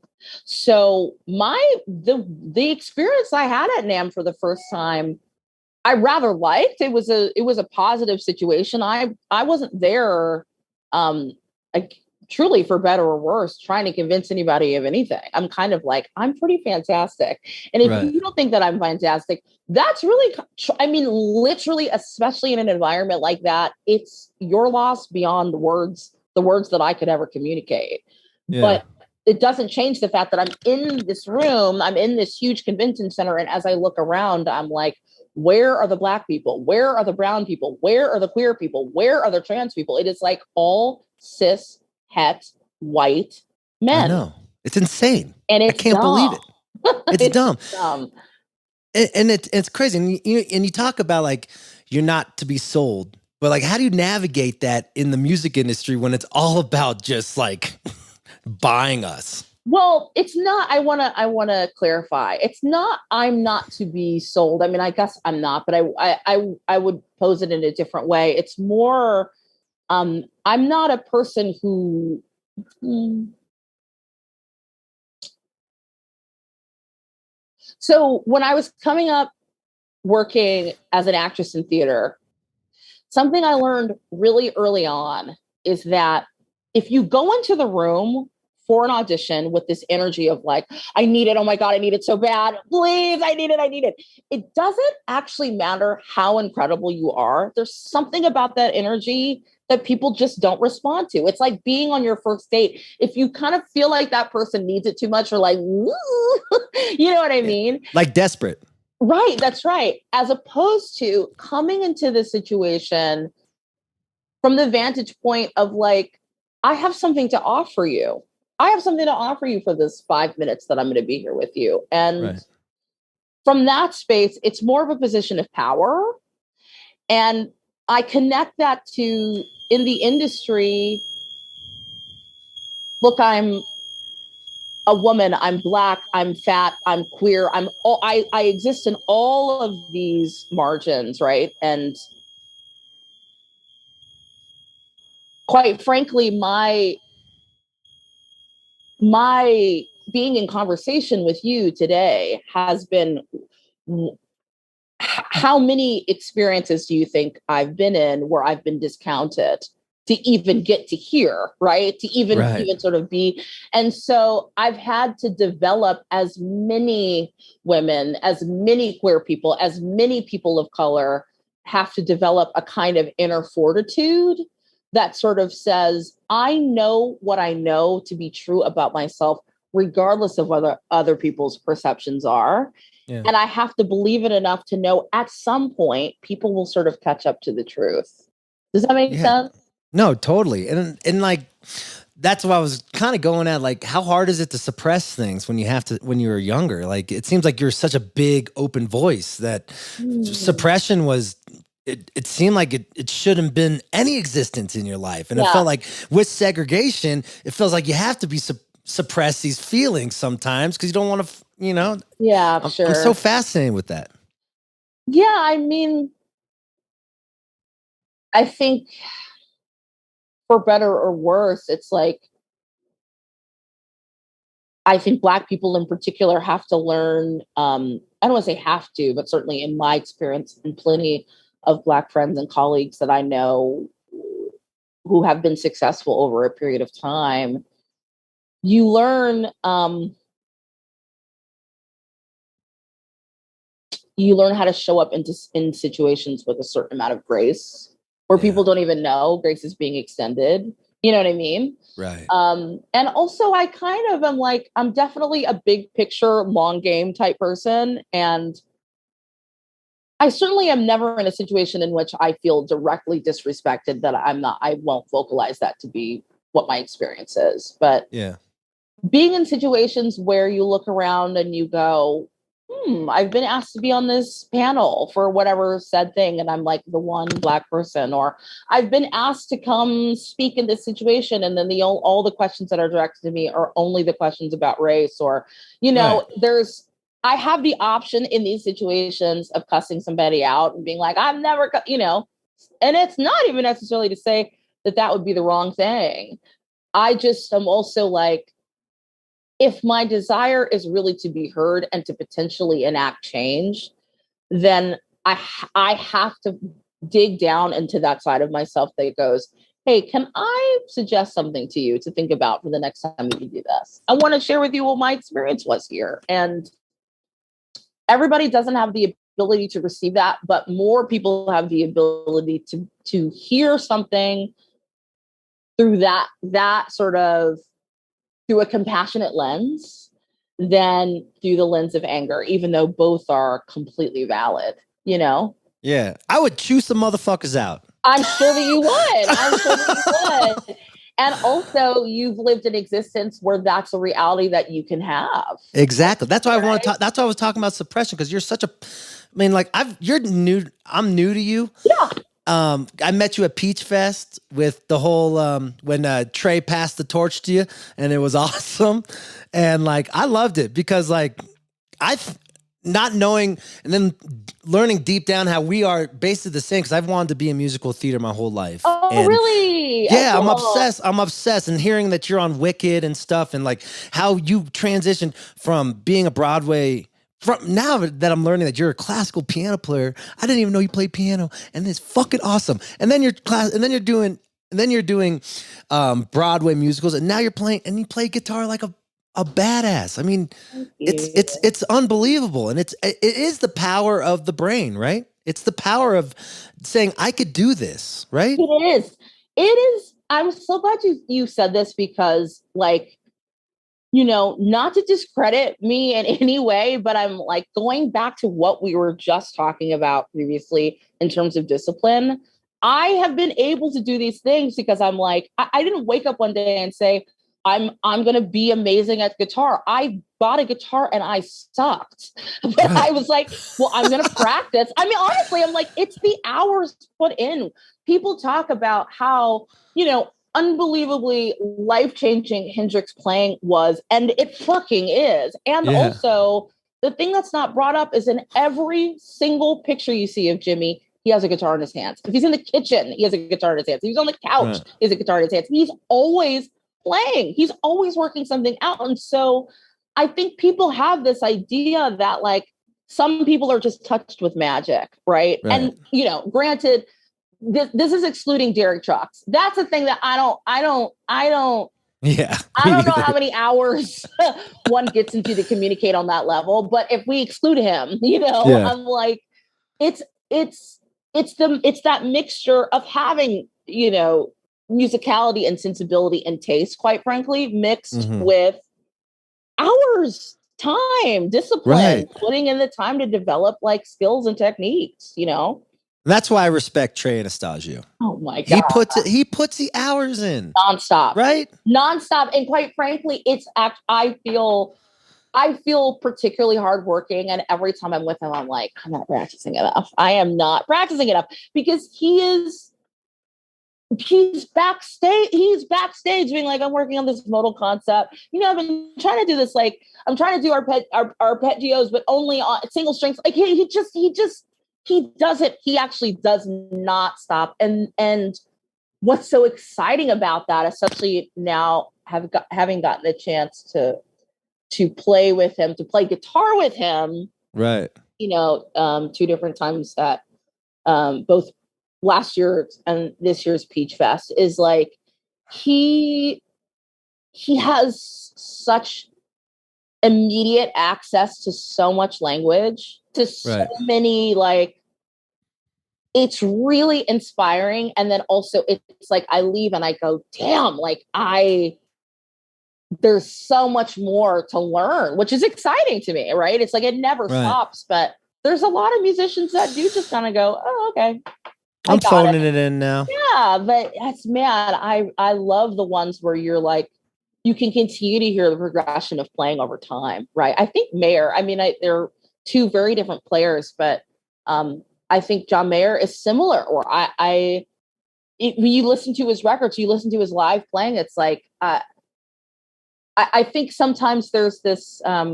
So the experience I had at NAMM for the first time, I rather liked. It was a positive situation. I wasn't there, truly for better or worse, trying to convince anybody of anything. I'm kind of like, I'm pretty fantastic. And if you don't think that I'm fantastic, that's really, literally, especially in an environment like that, it's your loss beyond the words that I could ever communicate. Yeah. But it doesn't change the fact that I'm in this room, I'm in this huge convention center. And as I look around, I'm like, where are the Black people? Where are the brown people? Where are the queer people? Where are the trans people? It is like all cis, het, white men. I know. It's insane. And I can't believe it. It's dumb. dumb. And it's crazy. And you talk about like, you're not to be sold, but like, how do you navigate that in the music industry when it's all about just like buying us? Well, it's not, I want to clarify. It's not, I'm not to be sold. I guess I'm not, but I would pose it in a different way. It's more, I'm not a person who, so when I was coming up working as an actress in theater, something I learned really early on is that if you go into the room for an audition with this energy of like, I need it. Oh my God, I need it so bad. Please, I need it. It doesn't actually matter how incredible you are. There's something about that energy that people just don't respond to. It's like being on your first date. If you kind of feel like that person needs it too much, or like, woo, you know what I mean? Like desperate. Right. That's right. As opposed to coming into the situation from the vantage point of like, I have something to offer you. I have something to offer you for this 5 minutes that I'm going to be here with you. And from that space, it's more of a position of power. And I connect that to, in the industry, look, I'm a woman, I'm Black, I'm fat, I'm queer, I exist in all of these margins, right? And quite frankly, my being in conversation with you today has been, how many experiences do you think I've been in where I've been discounted to even get to hear, right? To even sort of be. And so I've had to develop as many women, as many queer people, as many people of color have to develop a kind of inner fortitude that sort of says, I know what I know to be true about myself, regardless of what other people's perceptions are. Yeah. And I have to believe it enough to know at some point people will sort of catch up to the truth. Does that make sense? No, totally. And like, that's what I was kind of going at. Like, how hard is it to suppress things when you're younger? Like, it seems like you're such a big open voice that suppression it seemed like it shouldn't have been any existence in your life. And it felt like with segregation, it feels like you have to be suppress these feelings sometimes because you don't want to, Yeah, I'm sure. so fascinated with that. Yeah, I mean, I think for better or worse, it's like, I think Black people in particular have to learn, I don't want to say have to, but certainly in my experience and plenty of Black friends and colleagues that I know who have been successful over a period of time, you learn how to show up in situations with a certain amount of grace where people don't even know grace is being extended. You know what I mean? Right. And also I kind of am like, I'm definitely a big picture, long game type person. And I certainly am never in a situation in which I feel directly disrespected that I won't vocalize that to be what my experience is. But being in situations where you look around and you go, I've been asked to be on this panel for whatever said thing, and I'm like the one Black person, or I've been asked to come speak in this situation, and then all the questions that are directed to me are only the questions about race, or, I have the option in these situations of cussing somebody out and being like, I'm never, and it's not even necessarily to say that would be the wrong thing. I just am also like, if my desire is really to be heard and to potentially enact change, then I have to dig down into that side of myself that goes, hey, can I suggest something to you to think about for the next time you do this? I want to share with you what my experience was here. And everybody doesn't have the ability to receive that, but more people have the ability to hear something through that sort of, through a compassionate lens than through the lens of anger, even though both are completely valid, Yeah. I would chew some motherfuckers out. I'm sure that you would. And also you've lived an existence where that's a reality that you can have. Exactly. That's why I want to talk. That's why I was talking about suppression. Cause you're such I'm new to you. Yeah. I met you at Peach Fest with the whole when Trey passed the torch to you, and it was awesome. And I loved it because not knowing and then learning deep down how we are basically the same, because I've wanted to be in musical theater my whole life. Oh, really? Yeah, cool. I'm obsessed. And hearing that you're on Wicked and stuff, and how you transitioned from being a Broadway. From now that I'm learning that you're a classical piano player, I didn't even know you played piano, and it's fucking awesome. And then you're doing Broadway musicals, and now you're playing, and you play guitar like a badass. I mean, it's unbelievable, and it is the power of the brain, right? It's the power of saying I could do this, right? It is. I'm so glad you said this because not to discredit me in any way, but I'm going back to what we were just talking about previously in terms of discipline. I have been able to do these things because I'm I didn't wake up one day and say, I'm going to be amazing at guitar. I bought a guitar and I sucked, but I was like, well, I'm going to practice. I mean, honestly, I'm like, it's the hours put in. People talk about how, unbelievably life-changing Hendrix playing was, and it fucking is. And also, the thing that's not brought up is in every single picture you see of Jimmy, he has a guitar in his hands. If he's in the kitchen, he has a guitar in his hands. If he's on the couch, he has a guitar in his hands. He's always playing. He's always working something out. And so I think people have this idea that some people are just touched with magic, right? And, granted, this is excluding Derek Trucks. That's a thing that I don't know how many hours one gets into to communicate on that level. But if we exclude him, I'm like, it's that mixture of having, musicality and sensibility and taste, quite frankly, mixed with hours, time, discipline, putting in the time to develop skills and techniques, That's why I respect Trey Anastasio. Oh my God. He puts the hours in. Nonstop. Right? Nonstop. And quite frankly, I feel I feel particularly hardworking, and every time I'm with him, I'm like, I'm not practicing enough. I am not practicing enough because he's backstage. He's backstage being like, I'm working on this modal concept. I've been trying to do this. Like, I'm trying to do arpeggios, but only on single strings. Like he doesn't. He actually does not stop. And what's so exciting about that, especially now having gotten a chance to play with him, to play guitar with him, right? 2 different times that both last year and this year's Peach Fest, is like he has such immediate access to so much language, to so many, like, it's really inspiring. And then also it's like I leave and I go, damn, like there's so much more to learn, which is exciting to me, right? It's like it never stops, but there's a lot of musicians that do just kind of go, oh, okay. I'm phoning it in now. Yeah, but that's mad. I love the ones where you're like, you can continue to hear the progression of playing over time, right? I think Mayer, they're 2 very different players, but I think John Mayer is similar. Or when you listen to his records, you listen to his live playing, it's like, I think sometimes there's this, at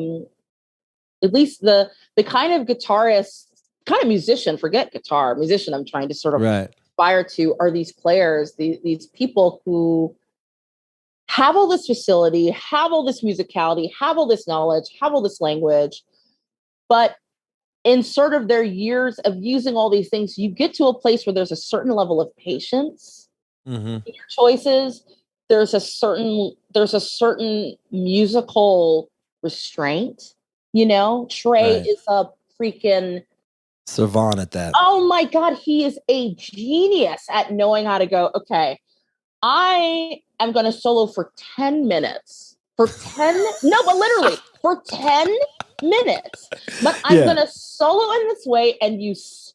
least the kind of guitarist, kind of musician, forget guitar, musician I'm trying to sort of aspire to, are these players, these people who have all this facility, have all this musicality, have all this knowledge, have all this language, but in sort of their years of using all these things, you get to a place where there's a certain level of patience in your choices. There's a certain musical restraint. Trey is a freaking savant at that. Oh my God, he is a genius at knowing how to go, okay, I am going to solo for 10 minutes. For 10 minutes. But I'm going to solo in this way and use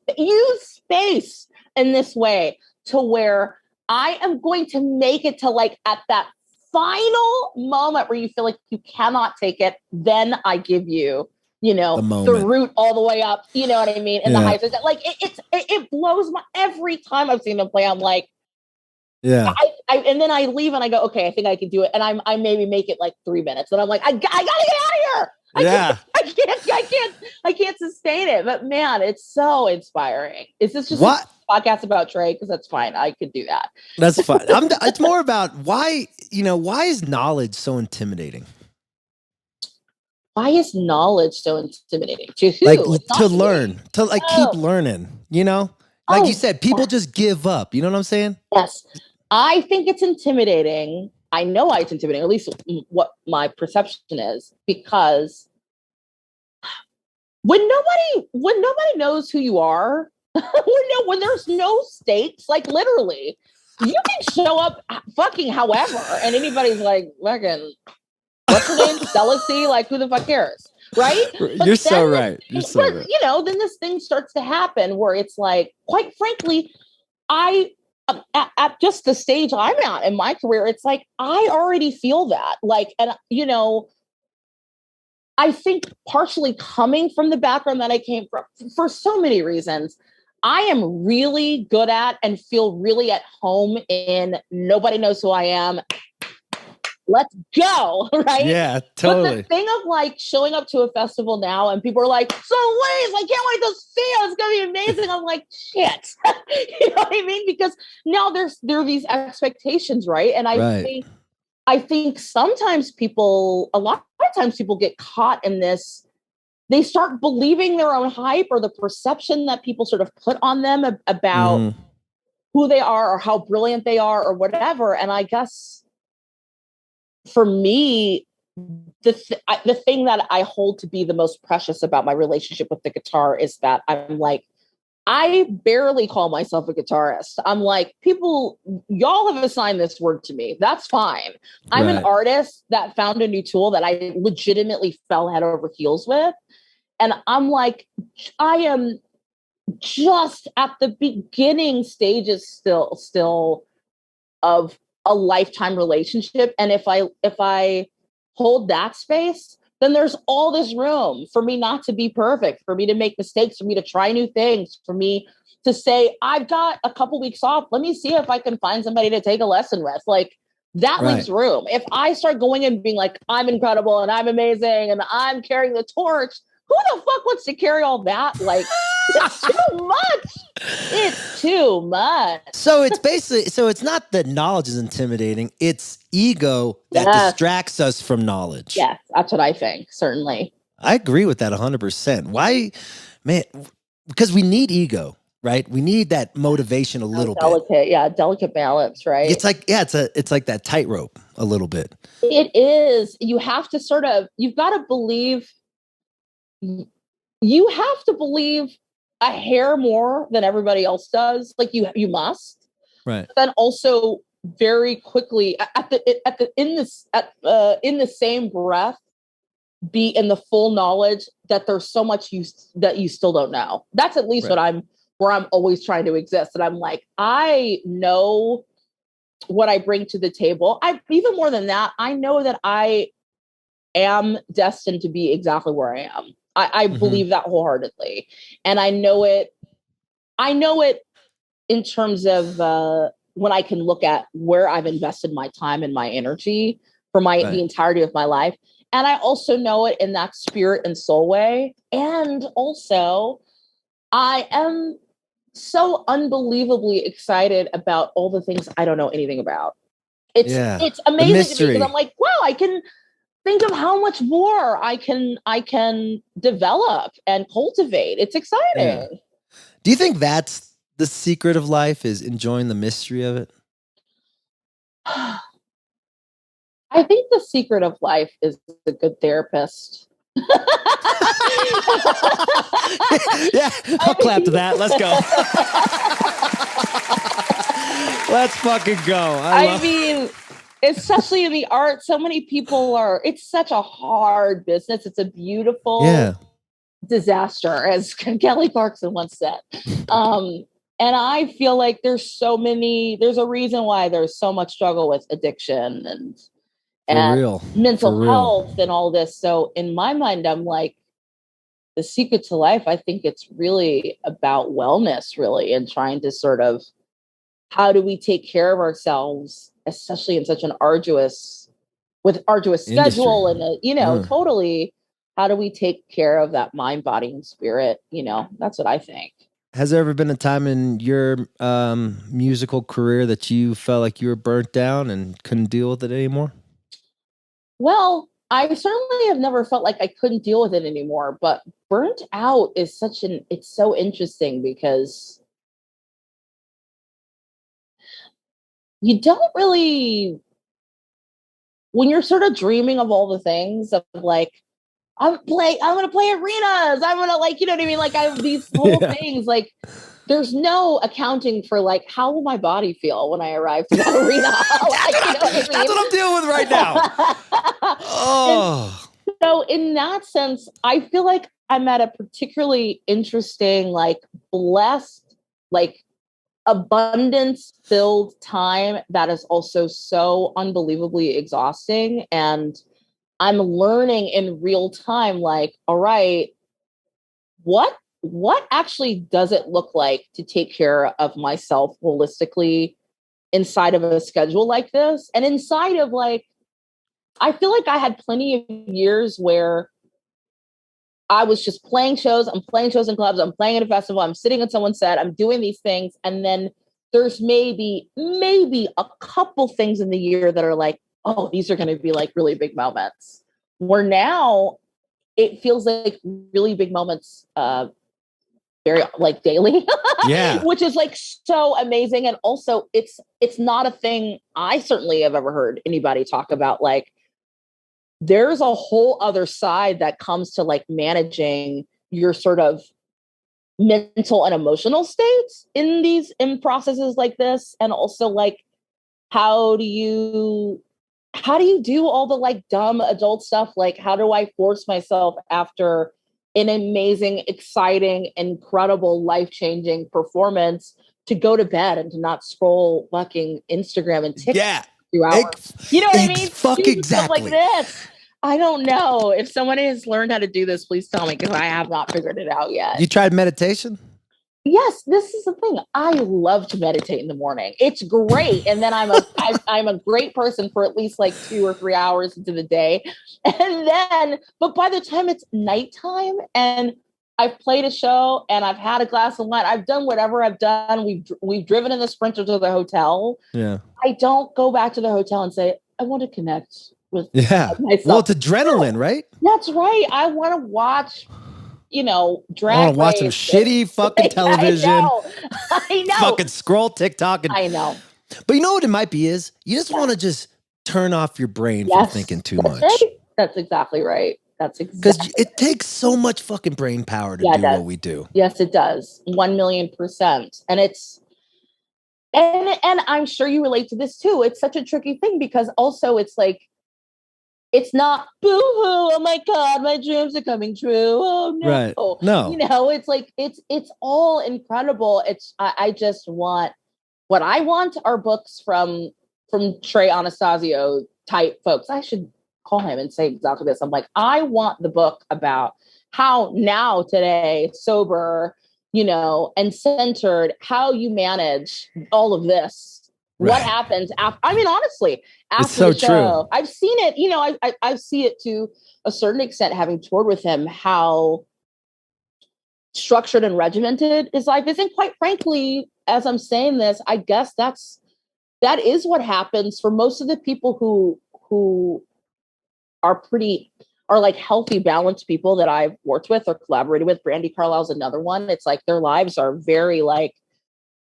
space in this way to where I am going to make it to, like, at that final moment where you feel like you cannot take it, then I give you, the root all the way up, you know what I mean? And the highs, like, it blows my, every time I've seen him play, I'm like, and then I leave and I go, okay, I think I can do it. And I maybe make it like 3 minutes. And I'm like, I gotta get out of here. I can't sustain it. But man, it's so inspiring. Is this just a podcast about Trey? Because that's fine. I could do that. That's fine. It's more about why is knowledge so intimidating? Why is knowledge so intimidating? To who? Like, to learn, to like keep learning, Like you said, people just give up. You know what I'm saying? Yes. I think it's intimidating. I know why it's intimidating, at least what my perception is, because when nobody knows who you are, when there's no stakes, like literally, you can show up fucking however, and anybody's like, fucking, what's her name? Celisse? Like, who the fuck cares? Right? You're so right. Right. Then this thing starts to happen where it's like, quite frankly, at just the stage I'm at in my career, it's like, I already feel that. Like, and I think partially coming from the background that I came from, for so many reasons, I am really good at and feel really at home in nobody knows who I am. Let's go, right? Yeah, totally. But the thing of like showing up to a festival now and people are like, so Liz, I can't wait to see you. It's going to be amazing. I'm like, shit. You know what I mean? Because now there are these expectations, right? And I think sometimes a lot of times people get caught in this. They start believing their own hype or the perception that people sort of put on them about who they are or how brilliant they are or whatever. And I guess for me, the thing that I hold to be the most precious about my relationship with the guitar is that I'm like, I barely call myself a guitarist. I'm like, y'all have assigned this word to me. That's fine. I'm an artist that found a new tool that I legitimately fell head over heels with. And I'm like, I am just at the beginning stages still of a lifetime relationship. And if I hold that space, then there's all this room for me not to be perfect, for me to make mistakes, for me to try new things, for me to say, I've got a couple weeks off. Let me see if I can find somebody to take a lesson with. Like, that leaves room. If I start going and being like, I'm incredible and I'm amazing and I'm carrying the torch, who the fuck wants to carry all that? Like, it's too much. It's too much. So it's basically, so it's not that knowledge is intimidating. It's ego that distracts us from knowledge. Yes, that's what I think, certainly. I agree with that 100%. Why, man? Because we need ego, right? We need that motivation a little bit. Yeah, delicate balance, right? It's like, it's like that tightrope a little bit. It is. You have to sort of, you've got to believe, you have to believe a hair more than everybody else does. Like you must. Right. But then also very quickly in the same breath, be in the full knowledge that there's so much that you still don't know. That's at least where I'm always trying to exist. And I'm like, I know what I bring to the table. Even more than that, I know that I am destined to be exactly where I am. I believe that wholeheartedly. And I know it in terms of when I can look at where I've invested my time and my energy for the entirety of my life. And I also know it in that spirit and soul way. And also, I am so unbelievably excited about all the things I don't know anything about. It's amazing to me because I'm like, wow, I can think of how much more I can develop and cultivate. It's exciting. Yeah. Do you think that's the secret of life, is enjoying the mystery of it? I think the secret of life is a good therapist. Yeah, I'll clap to that. Let's go. Let's fucking go. I mean, especially in the arts, so many people it's such a hard business. It's a beautiful disaster, as Kelly Clarkson once said. And I feel like there's a reason why there's so much struggle with addiction and mental health and all this. So in my mind, I'm like, the secret to life, I think it's really about wellness, really, and trying to sort of, how do we take care of ourselves, especially in such an arduous schedule and totally, how do we take care of that mind, body, and spirit? That's what I think. Has there ever been a time in your musical career that you felt like you were burnt down and couldn't deal with it anymore? Well, I certainly have never felt like I couldn't deal with it anymore, but burnt out is it's so interesting because you don't really, when you're sort of dreaming of all the things of like, I'm going to play arenas. I'm going to you know what I mean? Like I have these whole things, like there's no accounting for like, how will my body feel when I arrive to that arena? That's what I'm dealing with right now. Oh. So in that sense, I feel like I'm at a particularly interesting, like blessed, like abundance-filled time that is also so unbelievably exhausting. And I'm learning in real time, like, all right, what actually does it look like to take care of myself holistically inside of a schedule like this? And inside of like, I feel like I had plenty of years where I was just playing shows. I'm playing shows in clubs. I'm playing at a festival. I'm sitting on someone's set. I'm doing these things. And then there's maybe a couple things in the year that are like, oh, these are going to be like really big moments. Where now it feels like really big moments, very like daily, which is like so amazing. And also it's not a thing I certainly have ever heard anybody talk about. Like there's a whole other side that comes to like managing your sort of mental and emotional states in processes like this. And also like, how do you do all the like dumb adult stuff? Like, how do I force myself after an amazing, exciting, incredible, life-changing performance to go to bed and to not scroll fucking Instagram and TikTok 2 hours? You know what I mean? Fuck exactly. Stuff like this. I don't know. If someone has learned how to do this, please tell me, because I have not figured it out yet. You tried meditation? Yes, this is the thing. I love to meditate in the morning. It's great. And then I'm a great person for at least like 2 or 3 hours into the day. And then, but by the time it's nighttime and I've played a show and I've had a glass of wine, I've done whatever I've done. We've driven in the Sprinter to the hotel. Yeah. I don't go back to the hotel and say, I want to connect with myself. Well, it's adrenaline, right? That's right. I want to watch, Drag I want to watch some Race. shitty fucking television. I know. Fucking scroll TikTok. I know. But you know what it might be is you just want to just turn off your brain from thinking too much. Right. That's exactly right. Because it takes so much fucking brain power to do what we do. Yes, it does. 1,000,000%. And and I'm sure you relate to this too. It's such a tricky thing because also it's like, it's not boo-hoo, oh my God, my dreams are coming true. Oh no. Right. No. It's like, it's all incredible. I just want, what I want are books from Trey Anastasio type folks. I should call him and say exactly this. I'm like, I want the book about how now today, sober, and centered, how you manage all of this. Right. What happens after? I mean, honestly, after the show, true. I've seen it. I see it to a certain extent, having toured with him, how structured and regimented his life is. And quite frankly, as I'm saying this, I guess that is what happens for most of the people who are like healthy, balanced people that I've worked with or collaborated with. Brandy Carlisle's another one. It's like their lives are very like,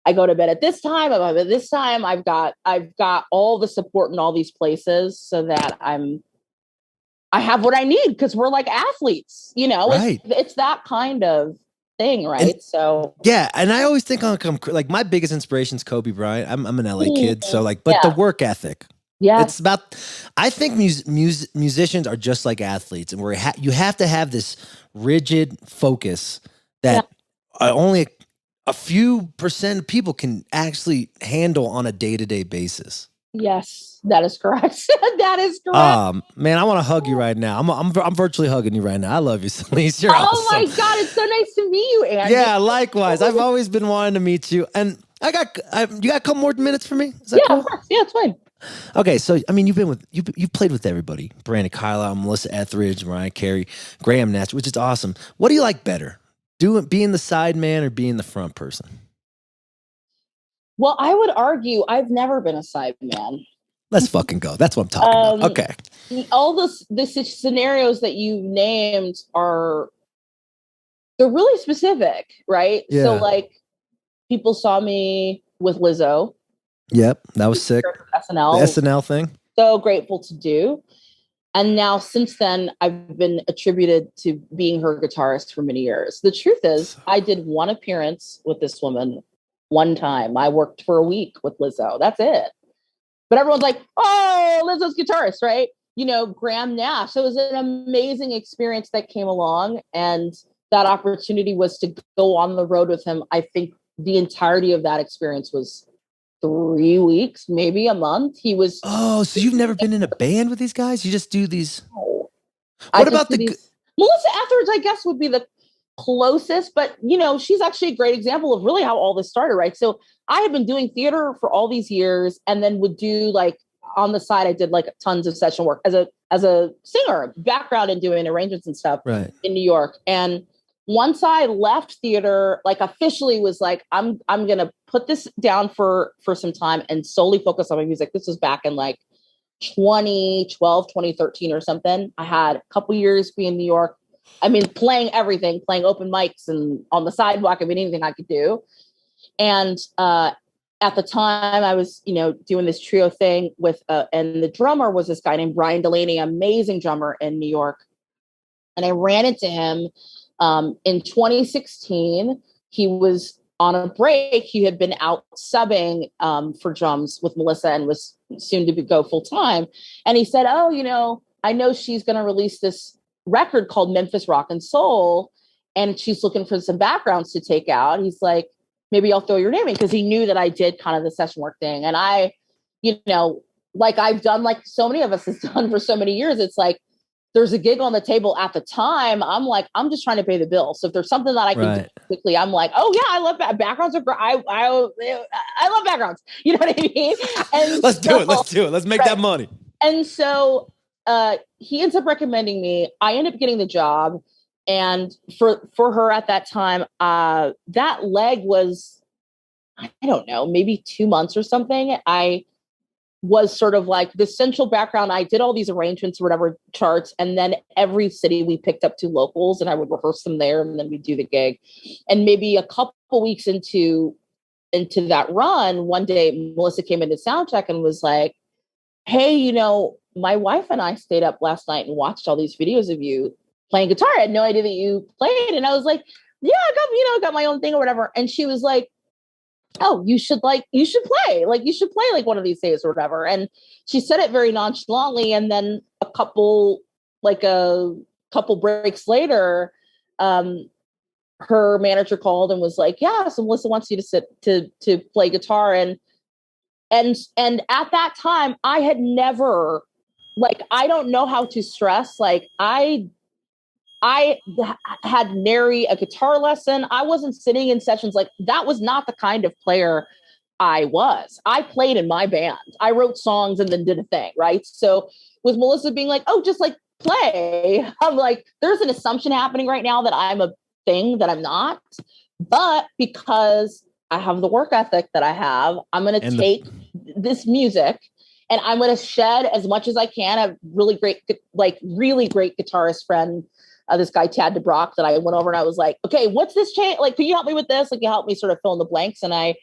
I go to bed at this time. I'm up at this time. I've got all the support in all these places so that I have what I need because we're like athletes, right. It's that kind of thing. Right. And, so, yeah. And I always think like my biggest inspiration is Kobe Bryant. I'm an LA kid. So like, but the work ethic. Yeah. It's about, I think musicians are just like athletes, and you have to have this rigid focus that only a few % of people can actually handle on a day-to-day basis. Yes, that is correct. That is correct. Man, I want to hug you right now. I'm virtually hugging you right now. I love you, Celisse. You're awesome. Oh my God, it's so nice to meet you, Andy. Yeah, likewise. I've always been wanting to meet you, and you got a couple more minutes for me? Is that cool? Of course. Yeah, it's fine. Okay, so I mean, you've played with everybody: Brandy Carlisle, Melissa Etheridge, Mariah Carey, Graham Nash, which is awesome. What do you like better? Being the side man or being the front person? Well, I would argue I've never been a side man. Let's fucking go. That's what I'm talking about. Okay. All the scenarios that you named they're really specific, right? Yeah. So like people saw me with Lizzo. Yep. That was sick. SNL. The SNL thing. So grateful to do. And now since then, I've been attributed to being her guitarist for many years. The truth is, I did one appearance with this woman one time. I worked for a week with Lizzo. That's it. But everyone's like, oh, Lizzo's guitarist, right? Graham Nash. So it was an amazing experience that came along. And that opportunity was to go on the road with him. I think the entirety of that experience was 3 weeks, maybe a month. He was. Oh, so you've never been in a band with these guys? You just do these. No. What about Melissa Etheridge? I guess would be the closest, but she's actually a great example of really how all this started, right? So I had been doing theater for all these years, and then would do like on the side. I did like tons of session work as a singer, background and doing arrangements and stuff, right, in New York. And once I left theater, like officially was like, I'm going to put this down for some time and solely focus on my music. This was back in like 2012, 2013 or something. I had a couple years being in New York. I mean, playing everything, playing open mics and on the sidewalk. I mean, anything I could do. And at the time I was, doing this trio thing with, and the drummer was this guy named Brian Delaney, amazing drummer in New York. And I ran into him in 2016. He was on a break. He had been out subbing for drums with Melissa and was soon to go full time. And he said, oh, I know she's going to release this record called Memphis Rock and Soul, and she's looking for some backgrounds to take out. He's like, maybe I'll throw your name in, because he knew that I did kind of the session work thing. And I, like I've done, like so many of us has done for so many years, it's like, there's a gig on the table at the time, I'm like, I'm just trying to pay the bill. So if there's something that I can do quickly, I'm like, oh yeah, I love backgrounds. Are great. I love backgrounds. You know what I mean? And Let's do it. Let's make that money. And so he ends up recommending me. I end up getting the job. And for her at that time, that leg was, I don't know, maybe 2 months or something. I was sort of like the central background. I did all these arrangements or whatever charts. And then every city we picked up 2 locals and I would rehearse them there and then we'd do the gig. And maybe a couple weeks into that run, one day Melissa came into sound check and was like, hey, you know, my wife and I stayed up last night and watched all these videos of you playing guitar. I had no idea that you played. And I was like, yeah, I got my own thing or whatever. And she was like, oh, you should play. You should play like one of these days or whatever. And she said it very nonchalantly. And then a couple breaks later, her manager called and was like, yeah, so Melissa wants you to sit to play guitar. And at that time I had never, like, I don't know how to stress. Like I had nary a guitar lesson. I wasn't sitting in sessions. Like that was not the kind of player I was. I played in my band. I wrote songs and then did a thing. Right. So with Melissa being like, oh, just like play, I'm like, there's an assumption happening right now that I'm a thing that I'm not. But because I have the work ethic that I have, I'm going to take this music and I'm going to shed as much as I can. I have really great guitarist friend, this guy, Tad DeBrock, that I went over and I was like, okay, what's this change? Like, can you help me with this? Like, you help me sort of fill in the blanks. And I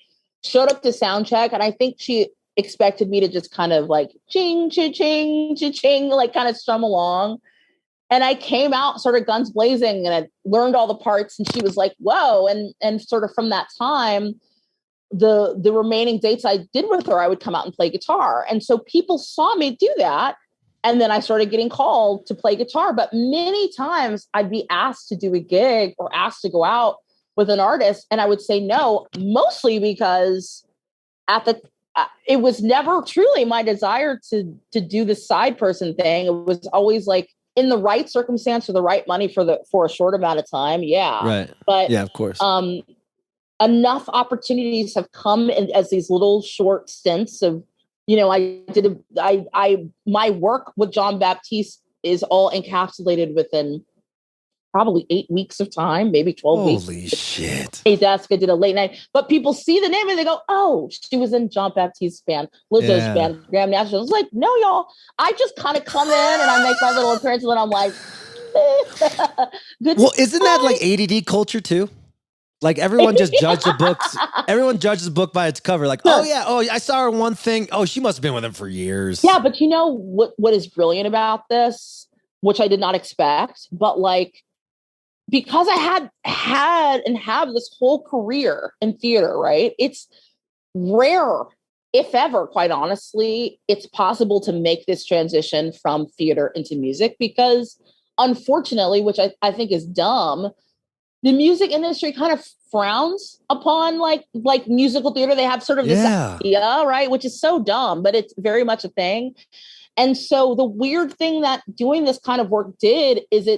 showed up to sound check and I think she expected me to just kind of like ching, ching, ching, ching, like kind of strum along. And I came out sort of guns blazing and I learned all the parts and she was like, whoa. And sort of from that time, the remaining dates I did with her, I would come out and play guitar. And so people saw me do that. And then I started getting called to play guitar. But many times I'd be asked to do a gig or asked to go out with an artist. And I would say no, mostly because it was never truly my desire to do the side person thing. It was always like in the right circumstance or the right money for a short amount of time. Yeah. Right. But yeah, of course. Enough opportunities have come in as these little short stints of, you know, my work with John Baptiste is all encapsulated within probably 8 weeks of time, maybe 12 weeks. Holy shit. Hey, Desk, I did a late night, but people see the name and they go, oh, she was in John Baptiste's band, Lizzo's band, Graham Nash. I was like, no, y'all, I just kind of come in and I make my little appearance and then I'm like, good. Well, isn't that like ADD culture too? Like everyone just judged the books. Everyone judges the book by its cover. Like, sure. I saw her one thing. Oh, she must have been with him for years. Yeah, but you know what is brilliant about this, which I did not expect, but like, because I had and have this whole career in theater, right? It's rare, if ever, quite honestly, it's possible to make this transition from theater into music because unfortunately, which I think is dumb, the music industry kind of frowns upon like musical theater. They have sort of this idea, right? Which is so dumb, but it's very much a thing. And so the weird thing that doing this kind of work did is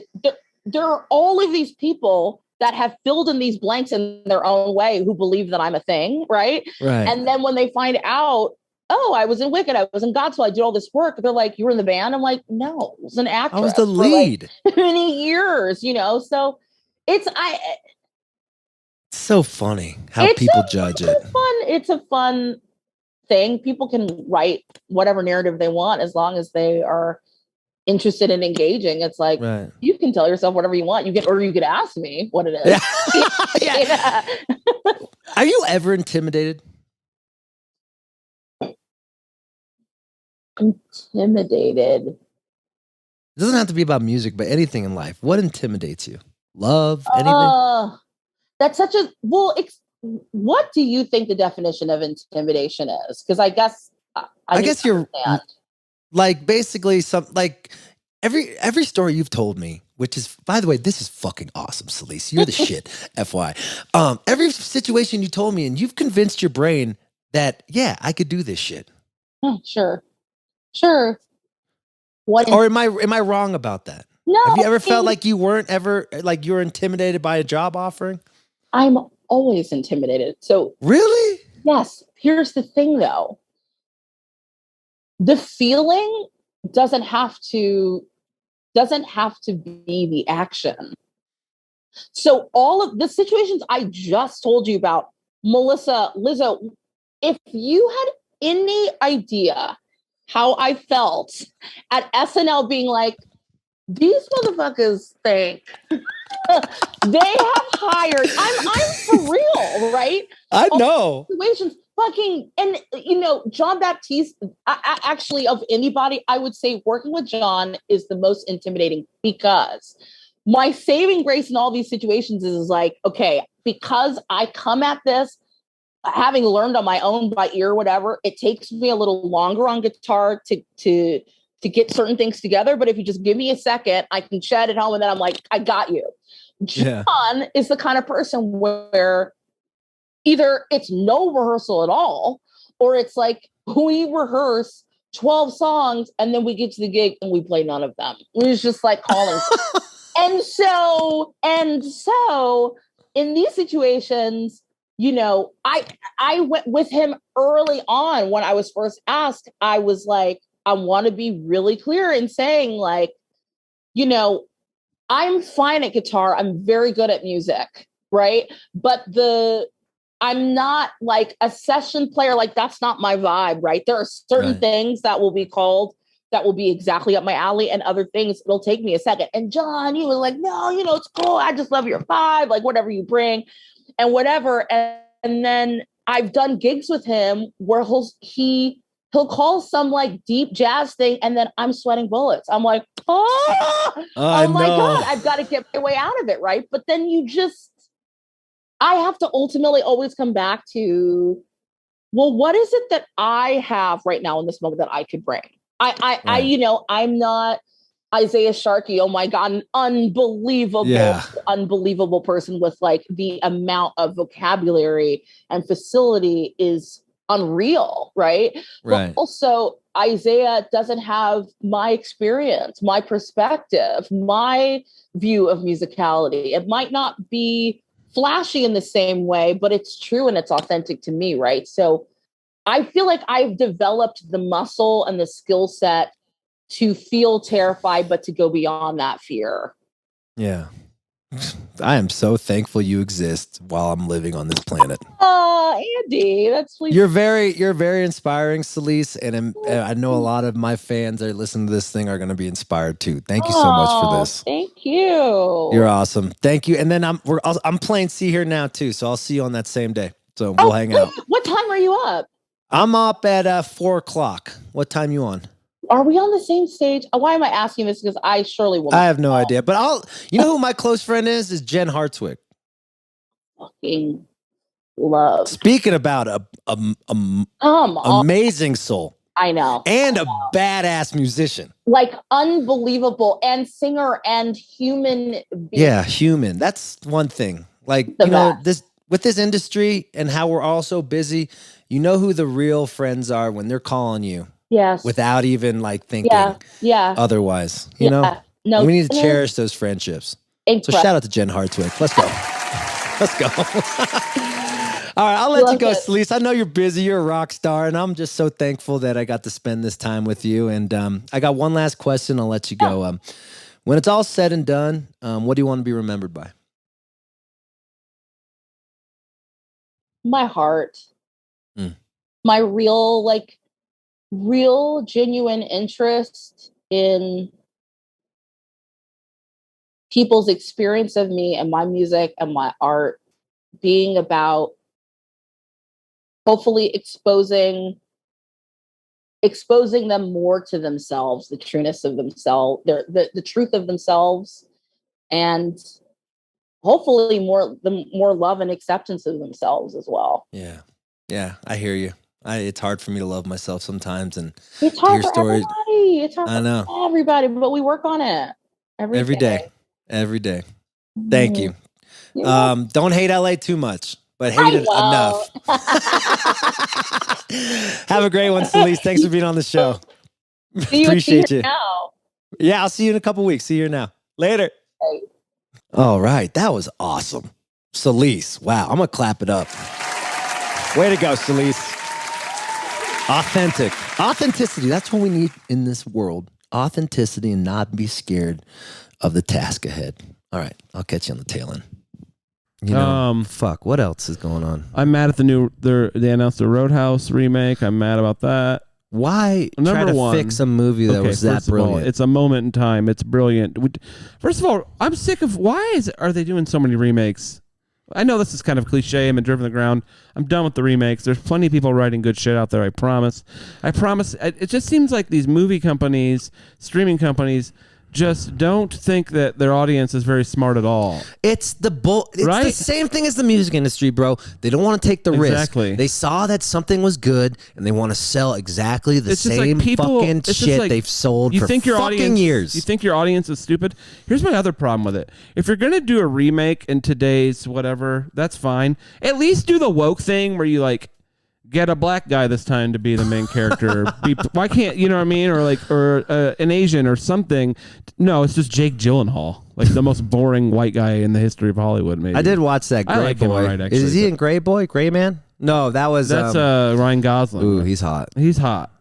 there are all of these people that have filled in these blanks in their own way who believe that I'm a thing, right? Right. And then when they find out, oh, I was in Wicked, I was in Godspell, I did all this work, they're like, you were in the band? I'm like, no, I was an actress. I was the lead. Like many years, you know? So it's so funny how people judge it. It's a fun thing. People can write whatever narrative they want as long as they are interested in engaging. It's like you can tell yourself whatever you want. You could ask me what it is. Yeah. Are you ever intimidated? Intimidated. It doesn't have to be about music, but anything in life. What intimidates you? Love, anything? That's such a what do you think the definition of intimidation is? Because I guess you're like basically every story you've told me, which is, by the way, this is fucking awesome, Celisse. You're the shit, FY. Every situation you told me, and you've convinced your brain that I could do this shit. Sure. Or am I wrong about that? No. Have you ever felt like you weren't ever like you were intimidated by a job offering? I'm always intimidated. So really? Yes. Here's the thing though. The feeling doesn't have to be the action. So all of the situations I just told you about, Melissa, Lizzo, if you had any idea how I felt at SNL being like, these motherfuckers think they have hired, I'm for real, right? I know. Situations fucking, and John Baptiste, actually of anybody, I would say working with John is the most intimidating, because my saving grace in all these situations is like, okay, because I come at this having learned on my own by ear, whatever, it takes me a little longer on guitar to get certain things together. But if you just give me a second, I can chat at home and then I'm like, I got you. John is the kind of person where either it's no rehearsal at all, or it's like we rehearse 12 songs and then we get to the gig and we play none of them. It's just like calling. And so in these situations, I went with him early on when I was first asked. I was like, I want to be really clear in saying, like, I'm fine at guitar. I'm very good at music, right? But I'm not like a session player. Like, that's not my vibe, right? There are certain things that will be called that will be exactly up my alley, and other things it'll take me a second. And John, he was like, no, it's cool. I just love your vibe, like whatever you bring and whatever. And then I've done gigs with him where he'll call some like deep jazz thing, and then I'm sweating bullets. I'm like, oh my God, I've got to get my way out of it, right? But then I have to ultimately always come back to, well, what is it that I have right now in this moment that I could bring? I'm not Isaiah Sharkey. Oh my God, an unbelievable person with like the amount of vocabulary and facility is unreal, right? But also Isaiah doesn't have my experience, my perspective, my view of musicality. It might not be flashy in the same way, but it's true and it's authentic to me, right? So I feel like I've developed the muscle and the skill set to feel terrified, but to go beyond that fear. Yeah. I am so thankful you exist while I'm living on this planet. Oh, Andy, that's sweet. You're very inspiring, Celisse, and I know a lot of my fans that listen to this thing are going to be inspired too. Thank you so much for this. Thank you. You're awesome. Thank you. And then I'm playing Sea.Hear.Now too, so I'll see you on that same day. So we'll hang out. What time are you up? I'm up at 4:00. What time you on? Are we on the same stage? Why am I asking this? Because I surely will. I have no idea, but you know who my close friend is Jen Hartswick. Fucking love. Speaking about amazing soul. I know. And a badass musician. Like unbelievable, and singer and human being. Yeah, human. That's one thing. Like, with this industry and how we're all so busy, you know who the real friends are when they're calling you. Yes. Without even like thinking otherwise. You know? No, we need to cherish those friendships. So shout out to Jen Hartswick. Let's go. Let's go. All right, I'll let you go, Celisse. I know you're busy. You're a rock star, and I'm just so thankful that I got to spend this time with you. And I got one last question. I'll let you go. When it's all said and done, what do you want to be remembered by? My heart. My real genuine interest in people's experience of me and my music and my art being about hopefully exposing them more to themselves, the trueness of themselves, the truth of themselves, and hopefully more love and acceptance of themselves as well. Yeah, I hear you. It's hard for me to love myself sometimes, and it's hard for everybody. It's hard for everybody, but we work on it every day. Every day. Thank you. Don't hate LA too much, but hate it enough. Have a great one, Celisse. Thanks for being on the show. Appreciate you. Yeah, I'll see you in a couple weeks. See you now. Later. Right. All right, that was awesome. Celisse, wow, I'm going to clap it up. Way to go, Celisse. Authenticity, that's what we need in this world. Authenticity and not be scared of the task ahead. All right, I'll catch you on the tail end. You know, fuck, what else is going on? I'm mad at they announced the Roadhouse remake. I'm mad about that. Why try to fix a movie that was that brilliant? All, it's a moment in time. It's brilliant. First of all, I'm sick of are they doing so many remakes? I know this is kind of cliche. I'm driven to the ground. I'm done with the remakes. There's plenty of people writing good shit out there. I promise. It just seems like these movie companies, streaming companies, just don't think that their audience is very smart at all. It's the same thing as the music industry, bro. They don't want to take the risk. They saw that something was good, and they want to sell exactly the same fucking shit they've sold for fucking years. You think your audience is stupid? Here's my other problem with it. If you're going to do a remake in today's whatever, that's fine. At least do the woke thing where you get a black guy this time to be the main character. Why can't, you know what I mean? Or an Asian or something. No, it's just Jake Gyllenhaal, the most boring white guy in the history of Hollywood. Maybe I did watch that. Gray Boy. Actually, is he in Gray Boy? Gray Man? No, that's Ryan Gosling. Ooh, he's hot. He's hot.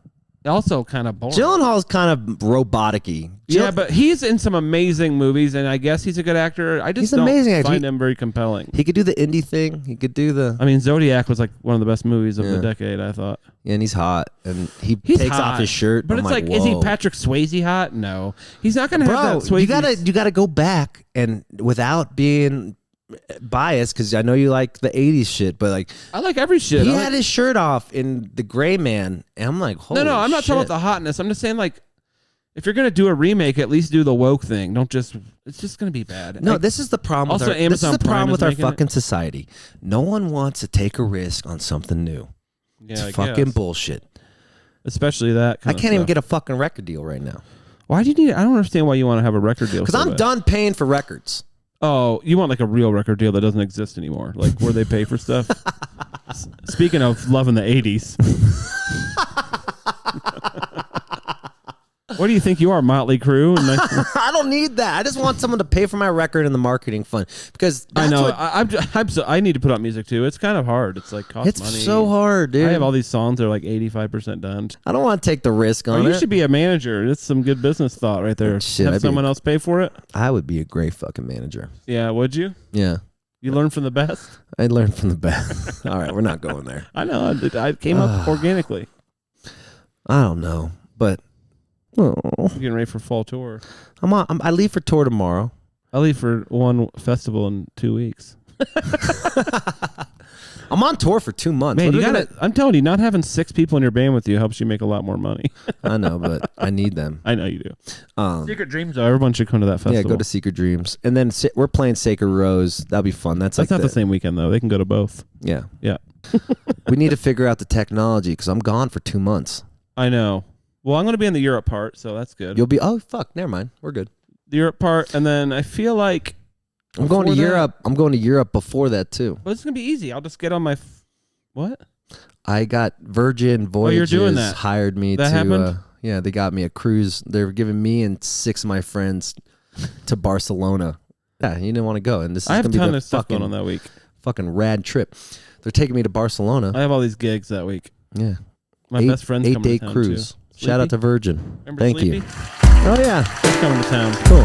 Also kind of boring. Gyllenhaal's kind of robotic-y. Yeah, but he's in some amazing movies, and I guess he's a good actor. I just don't find him very compelling. He could do the indie thing. He could do the... I mean, Zodiac was one of the best movies of the decade, I thought. Yeah, and he's hot. And he's takes off his shirt. But it's is he Patrick Swayze hot? No. He's not going to have that Swayze... You gotta go back, and without being... biased, because I know you like the 80s shit, but I like every shit. He had his shirt off in The Gray Man, and I'm like, holy No, I'm not talking about the hotness. I'm just saying, if you're gonna do a remake, at least do the woke thing. Don't just. It's just gonna be bad. No, this is the problem. Also, this is the problem with our fucking it. society. No one wants to take a risk on something new. Yeah, it's fucking bullshit. Especially that. I can't even get a fucking record deal right now. Why do you need? I don't understand why you want to have a record deal. Because I'm done paying for records. Oh, you want a real record deal that doesn't exist anymore, where they pay for stuff? Speaking of loving the 80s. What do you think you are, Motley Crue? I don't need that. I just want someone to pay for my record and the marketing fund, because I know I need to put out music too. It's kind of hard. It's costs money. It's so hard, dude. I have all these songs. They're 85% done. I don't want to take the risk on it. You should be a manager. It's some good business thought right there. Have someone else pay for it. I would be a great fucking manager. Yeah, would you? Yeah. You learn from the best? I learned from the best. All right, we're not going there. I know. I came up organically. I don't know, but... You're getting ready for fall tour. I leave for tour tomorrow. I leave for one festival in 2 weeks. I'm on tour for 2 months. Man, I'm telling you, not having 6 people in your band with you helps you make a lot more money. I know, but I need them. I know you do. Secret Dreams, though. Everyone should come to that festival. Yeah, go to Secret Dreams. And then we're playing Sacred Rose. That'll be fun. That's not the same weekend, though. They can go to both. Yeah. Yeah. We need to figure out the technology, because I'm gone for 2 months. I know. Well, I'm going to be in the Europe part, so that's good. You'll be... Oh, fuck. Never mind. We're good. The Europe part, and then I feel like... I'm going to Europe. I'm going to Europe before that, too. But it's going to be easy. I'll just get on my... What? I got Virgin Voyages you're doing that. Hired me that to... happened? Yeah, they got me a cruise. They were giving me and 6 of my friends to Barcelona. Yeah, you didn't want to go. And this is going to be a ton of stuff going on that week. Fucking rad trip. They're taking me to Barcelona. I have all these gigs that week. Yeah. My best friend's coming to town, cruise. too. Shout out to Virgin. Remember Thank Sleepy? you. Oh, yeah. He's coming to town. Cool.